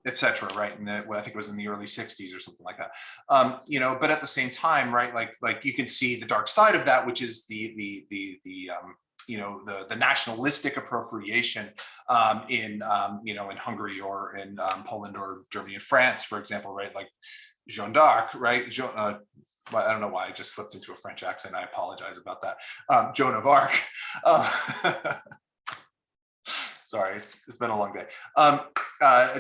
etc. Right? And I think it was in the early 60s or something like that. But at the same time, right, like you can see the dark side of that, which is the nationalistic appropriation in Hungary or in Poland or Germany and France, for example, right? Like Jeanne d'Arc, right? Well, I don't know why I just slipped into a French accent. I apologize about that. Joan of Arc. Sorry, it's been a long day.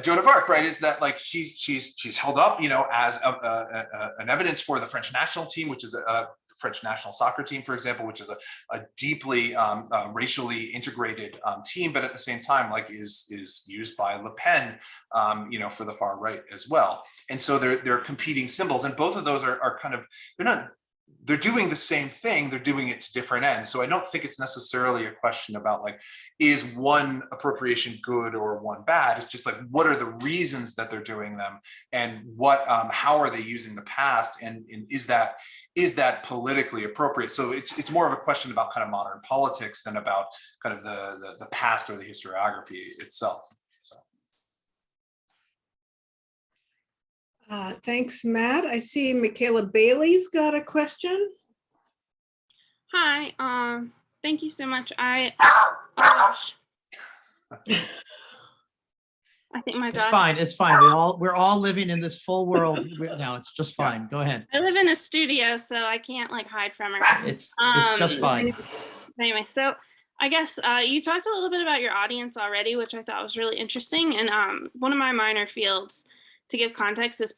Joan of Arc, right? Is that like she's held up, as an evidence for the French national team, which is a French national soccer team, for example, which is a deeply racially integrated team, but at the same time, like is used by Le Pen, for the far right as well. And so they're competing symbols, and both of those are kind of, they're doing the same thing, they're doing it to different ends. So I don't think it's necessarily a question about like, is one appropriation good or one bad? It's just like, what are the reasons that they're doing them, and how are they using the past, and is that politically appropriate? So it's more of a question about kind of modern politics than about kind of the past or the historiography itself. Thanks, Matt. I see Michaela Bailey's got a question. Hi, thank you so much. Oh gosh. I think my dog. It's fine. We're all living in this full world now. It's just fine. Go ahead. I live in a studio, so I can't like hide from her. It's just fine. Anyway, so I guess you talked a little bit about your audience already, which I thought was really interesting. And one of my minor fields, to give context, is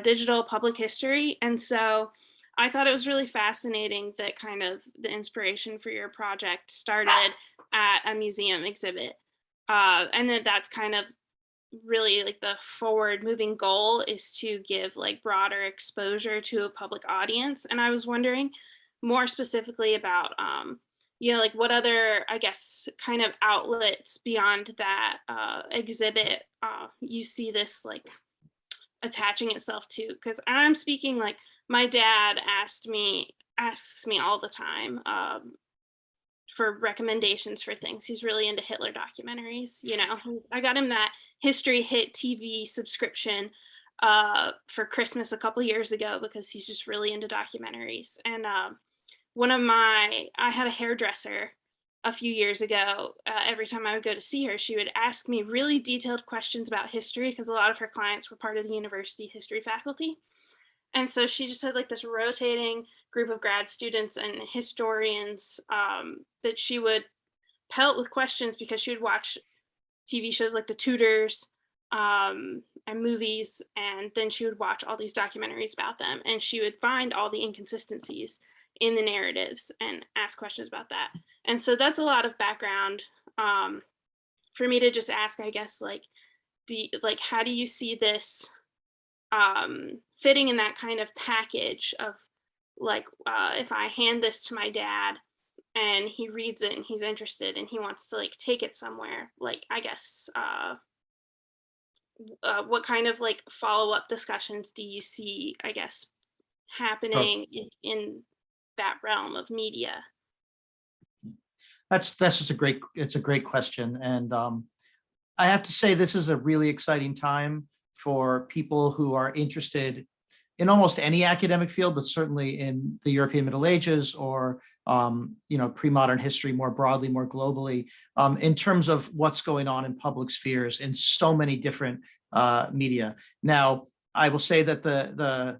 digital public history. And so I thought it was really fascinating that kind of the inspiration for your project started at a museum exhibit. And that's kind of really like the forward moving goal, is to give like broader exposure to a public audience. And I was wondering more specifically about, like what other, I guess, kind of outlets beyond that exhibit you see this like attaching itself to? Because I'm speaking like my dad asks me all the time for recommendations for things. He's really into Hitler documentaries. I got him that History Hit TV subscription for Christmas a couple years ago because he's just really into documentaries. And I had a hairdresser a few years ago. Every time I would go to see her, she would ask me really detailed questions about history, because a lot of her clients were part of the university history faculty. And so she just had like this rotating group of grad students and historians that she would pelt with questions, because she would watch TV shows like The Tudors and movies, and then she would watch all these documentaries about them, and she would find all the inconsistencies in the narratives and ask questions about that. And so that's a lot of background for me to just ask, I guess, like, how do you see this fitting in that kind of package of like, if I hand this to my dad and he reads it and he's interested and he wants to like take it somewhere, like, I guess, what kind of like follow-up discussions do you see, I guess, happening in that realm of media? That's just it's a great question. And I have to say, this is a really exciting time for people who are interested in almost any academic field, but certainly in the European Middle Ages or pre-modern history more broadly, more globally, in terms of what's going on in public spheres in so many different media. Now, I will say that the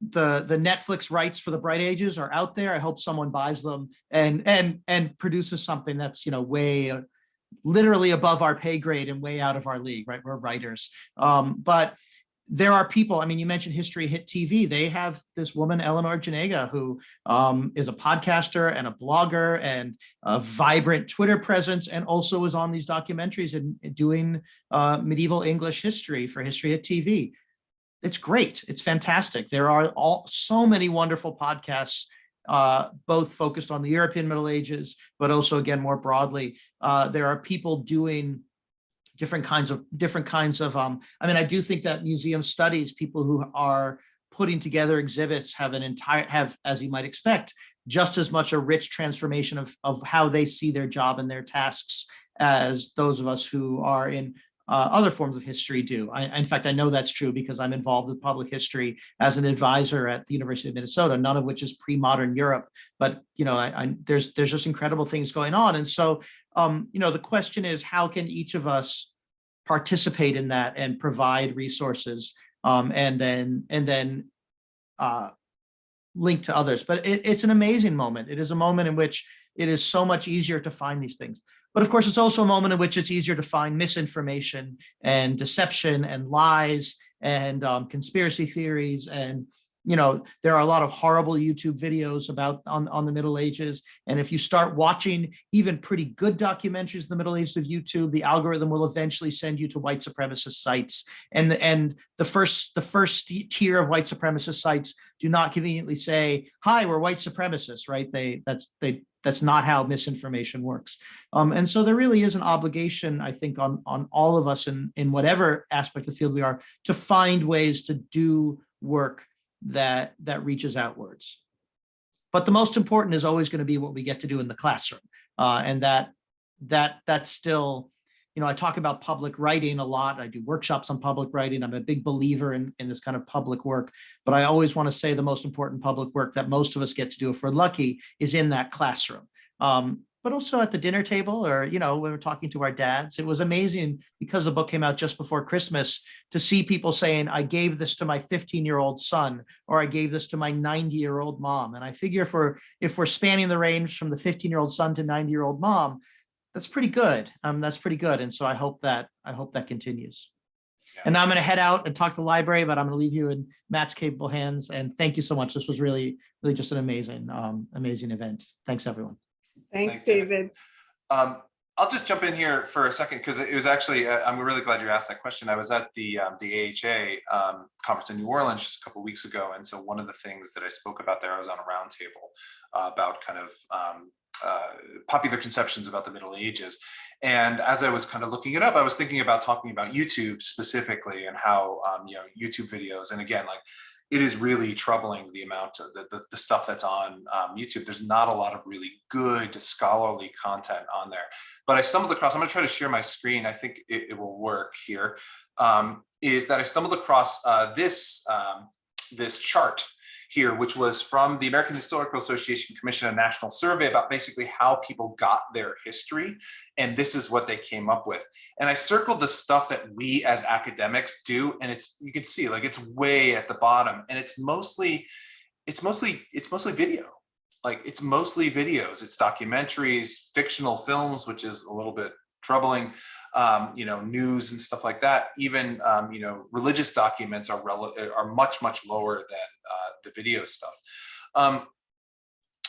Netflix rights for the Bright Ages are out there. I hope someone buys them and produces something that's way literally above our pay grade and way out of our league, right? We're writers. But there are people, I mean, you mentioned History Hit TV. They have this woman, Eleanor Janega, who is a podcaster and a blogger and a vibrant Twitter presence, and also is on these documentaries and doing medieval English history for History Hit TV. It's great. It's fantastic. There are so many wonderful podcasts, both focused on the European Middle Ages, but also, again, more broadly. There are people doing different kinds of I do think that museum studies, people who are putting together exhibits have, as you might expect, just as much a rich transformation of how they see their job and their tasks as those of us who are in other forms of history do. In fact, I know that's true because I'm involved with public history as an advisor at the University of Minnesota, none of which is pre-modern Europe, but there's just incredible things going on. And so, the question is, how can each of us participate in that and provide resources? and then link to others. But it's an amazing moment. It is a moment in which it is so much easier to find these things. But of course, it's also a moment in which it's easier to find misinformation and deception and lies and conspiracy theories. And, you know, there are a lot of horrible YouTube videos about on the Middle Ages. And if you start watching even pretty good documentaries of the Middle Ages of YouTube, the algorithm will eventually send you to white supremacist sites. And the first tier of white supremacist sites do not conveniently say, "Hi, we're white supremacists," right? That's not how misinformation works. And so there really is an obligation, I think, on all of us in whatever aspect of the field we are, to find ways to do work that reaches outwards. But the most important is always going to be what we get to do in the classroom. And that's still, you know, I talk about public writing a lot. I do workshops on public writing. I'm a big believer in this kind of public work, but I always want to say the most important public work that most of us get to do, if we're lucky, is in that classroom. But also at the dinner table, or, you know, when we're talking to our dads. It was amazing, because the book came out just before Christmas, to see people saying, "I gave this to my 15-year-old son," or "I gave this to my 90-year-old mom." And I figure if we're spanning the range from the 15-year-old son to 90-year-old mom, that's pretty good. That's pretty good. And so I hope that continues. Yeah. And now I'm going to head out and talk to the library, but I'm going to leave you in Matt's capable hands. And thank you so much. This was really, really just an amazing event. Thanks, everyone. Thanks, David. I'll just jump in here for a second, because it was actually, I'm really glad you asked that question. I was at the AHA conference in New Orleans just a couple of weeks ago. And so one of the things that I spoke about there, I was on a roundtable about kind of popular conceptions about the Middle Ages. And as I was kind of looking it up, I was thinking about talking about YouTube specifically, and how, you know, YouTube videos, and again, like, it is really troubling the amount of the stuff that's on YouTube. There's not a lot of really good scholarly content on there. But I stumbled across, I'm going to try to share my screen. I think it will work here. Is that I stumbled across this chart here, which was from the American Historical Association commissioned a national survey about basically how people got their history. And this is what they came up with. And I circled the stuff that we as academics do. And you can see, like, it's way at the bottom, and it's mostly video. Like, it's mostly videos, it's documentaries, fictional films, which is a little bit troubling, you know, news and stuff like that. Even, you know, religious documents are much, much lower than the video stuff.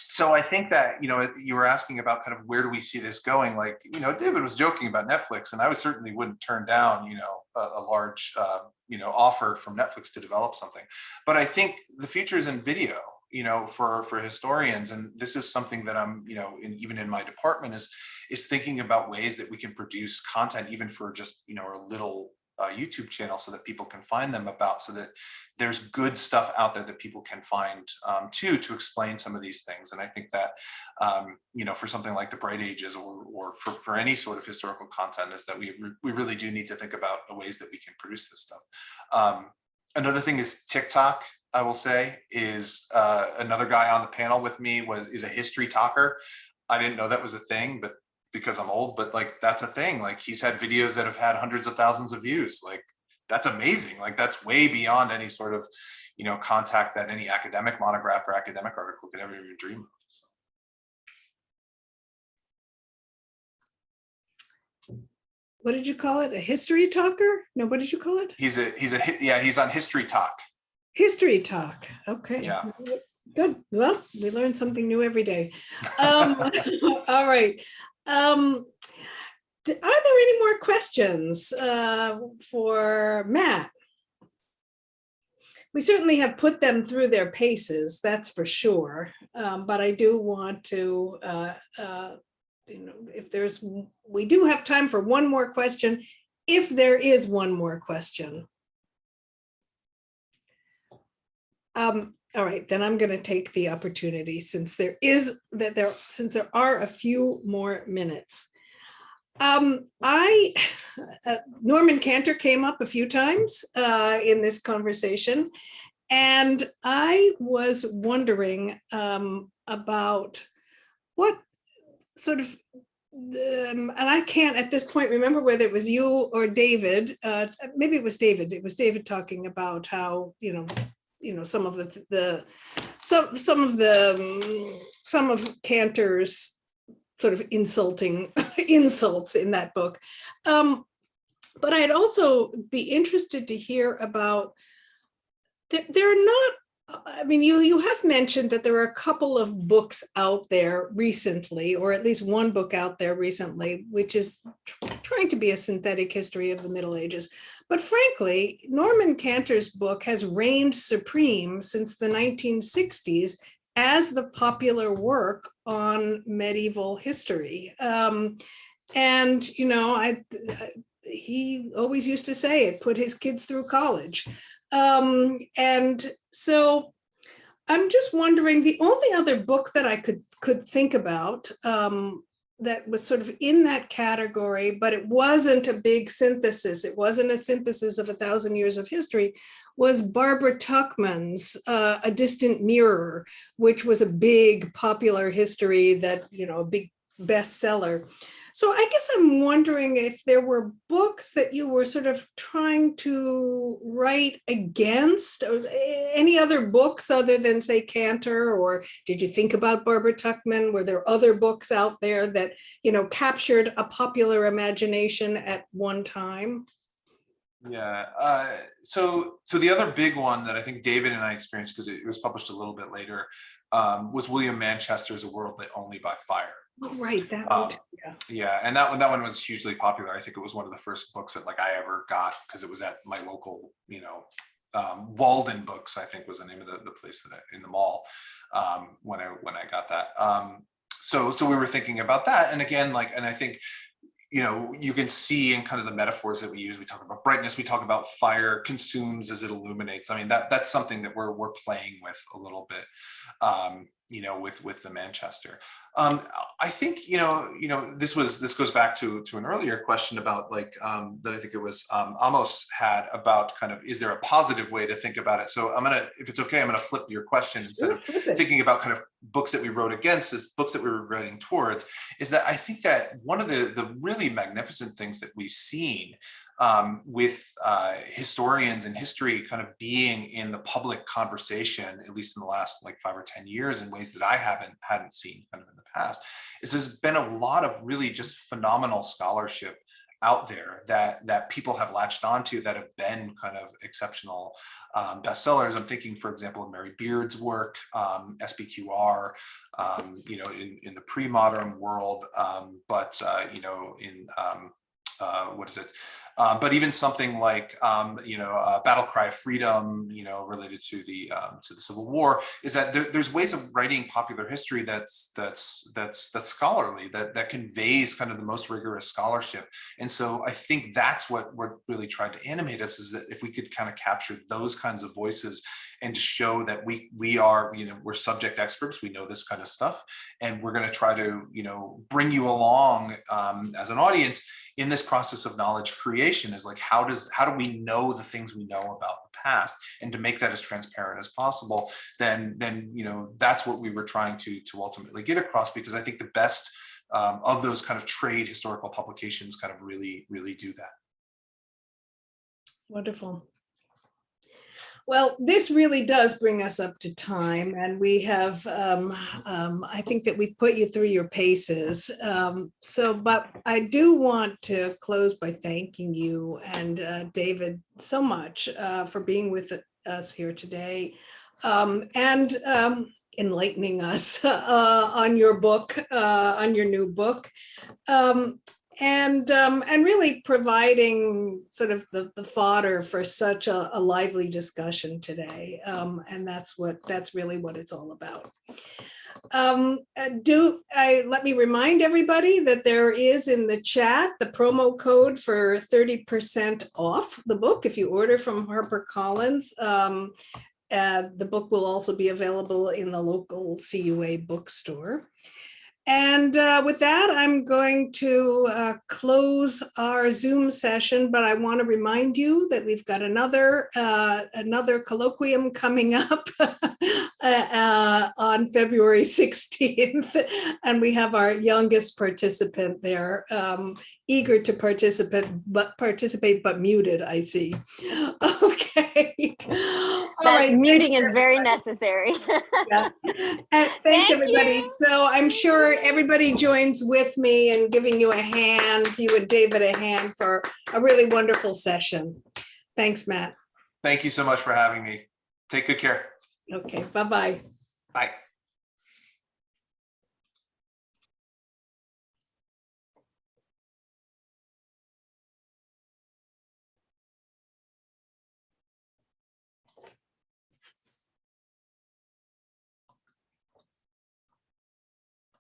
So I think that, you know, you were asking about kind of where do we see this going? Like, you know, David was joking about Netflix, and I certainly wouldn't turn down, you know, a large, you know, offer from Netflix to develop something. But I think the future is in video, you know, for historians. And this is something that I'm, you know, even in my department is thinking about ways that we can produce content, even for just, you know, a little YouTube channel, so that people can find them about, so that there's good stuff out there that people can find to explain some of these things. And I think that, you know, for something like the Bright Ages, or for any sort of historical content, is that we really do need to think about the ways that we can produce this stuff. Another thing is TikTok, I will say, is another guy on the panel with me is a history talker. I didn't know that was a thing, but because I'm old, but like, that's a thing. Like, he's had videos that have had hundreds of thousands of views. Like, that's amazing. Like, that's way beyond any sort of, you know, contact that any academic monograph or academic article could ever even dream of. So. What did you call it? A history talker? No, what did you call it? He's on History Talk. History Talk. Okay. Yeah. Good. Well, we learn something new every day. All right. Are there any more questions for Matt? We certainly have put them through their paces, that's for sure. But I do want to, you know, we do have time for one more question, if there is one more question. All right, then I'm going to take the opportunity, since there are a few more minutes. Norman Cantor came up a few times in this conversation, and I was wondering about what sort of and I can't at this point remember whether it was you or David. Maybe it was David. It was David talking about how some of Cantor's sort of insulting insults in that book. But I'd also be interested to hear about. They're not. I mean, you have mentioned that there are a couple of books out there recently, or at least one book out there recently, which is trying to be a synthetic history of the Middle Ages. But frankly, Norman Cantor's book has reigned supreme since the 1960s as the popular work on medieval history. He always used to say it put his kids through college. And so I'm just wondering, the only other book that I could think about that was sort of in that category, but it wasn't a big synthesis. It wasn't a synthesis of 1,000 years of history, was Barbara Tuchman's A Distant Mirror, which was a big popular history that, a big bestseller. So I guess I'm wondering if there were books that you were sort of trying to write against, or any other books other than, say, Cantor, or did you think about Barbara Tuchman? Were there other books out there that, captured a popular imagination at one time? Yeah. So the other big one that I think David and I experienced, because it was published a little bit later, was William Manchester's A World Lit Only by Fire. Oh, right, that one. Yeah, and that one was hugely popular. I think it was one of the first books that I ever got, because it was at my local, Walden Books, I think was the name of the place in the mall, when I got that. So we were thinking about that, and again, and I think, you can see in kind of the metaphors that we use. We talk about brightness. We talk about fire consumes as it illuminates. I mean, that's something that we're playing with a little bit, with the Manchester. I think this goes back to an earlier question about that I think it was Amos had about kind of, is there a positive way to think about it? So if it's okay, I'm gonna flip your question. Instead of thinking about kind of books that we wrote against, as books that we were writing towards, is that I think that one of the really magnificent things that we've seen with historians and history kind of being in the public conversation, at least in the last 5 or 10 years, in ways that I hadn't seen kind of in the past, is there's been a lot of really just phenomenal scholarship out there that people have latched onto, that have been kind of exceptional bestsellers. I'm thinking, for example, of Mary Beard's work, SBQR, in the pre-modern world, but what is it? But even something like Battle Cry of Freedom, related to the Civil War, is that there's ways of writing popular history that's scholarly, that conveys kind of the most rigorous scholarship. And so I think that's what we're really trying to animate us, is that if we could kind of capture those kinds of voices and to show that we are, we're subject experts, we know this kind of stuff, and we're going to try to, bring you along as an audience in this process of knowledge creation. Is how do we know the things we know about the past, and to make that as transparent as possible, then that's what we were trying to ultimately get across, because I think the best of those kind of trade historical publications kind of really do that. Wonderful. Well, this really does bring us up to time, and we have, I think that we put you through your paces. But I do want to close by thanking you and David so much for being with us here today, and enlightening us on your book, on your new book. And really providing sort of the fodder for such a lively discussion today. And that's really what it's all about. Let me remind everybody that there is in the chat the promo code for 30% off the book if you order from HarperCollins. The book will also be available in the local CUA bookstore. And with that, I'm going to close our Zoom session, but I want to remind you that we've got another colloquium coming up on February 16th. And we have our youngest participant there, eager to participate, but muted, I see. Okay. All That right. muting is very necessary. Yeah. Thanks, Thank everybody. you. So I'm sure everybody joins with me in giving you a hand, you and David a hand for a really wonderful session. Thanks, Matt. Thank you so much for having me. Take good care. Okay, bye-bye. Bye.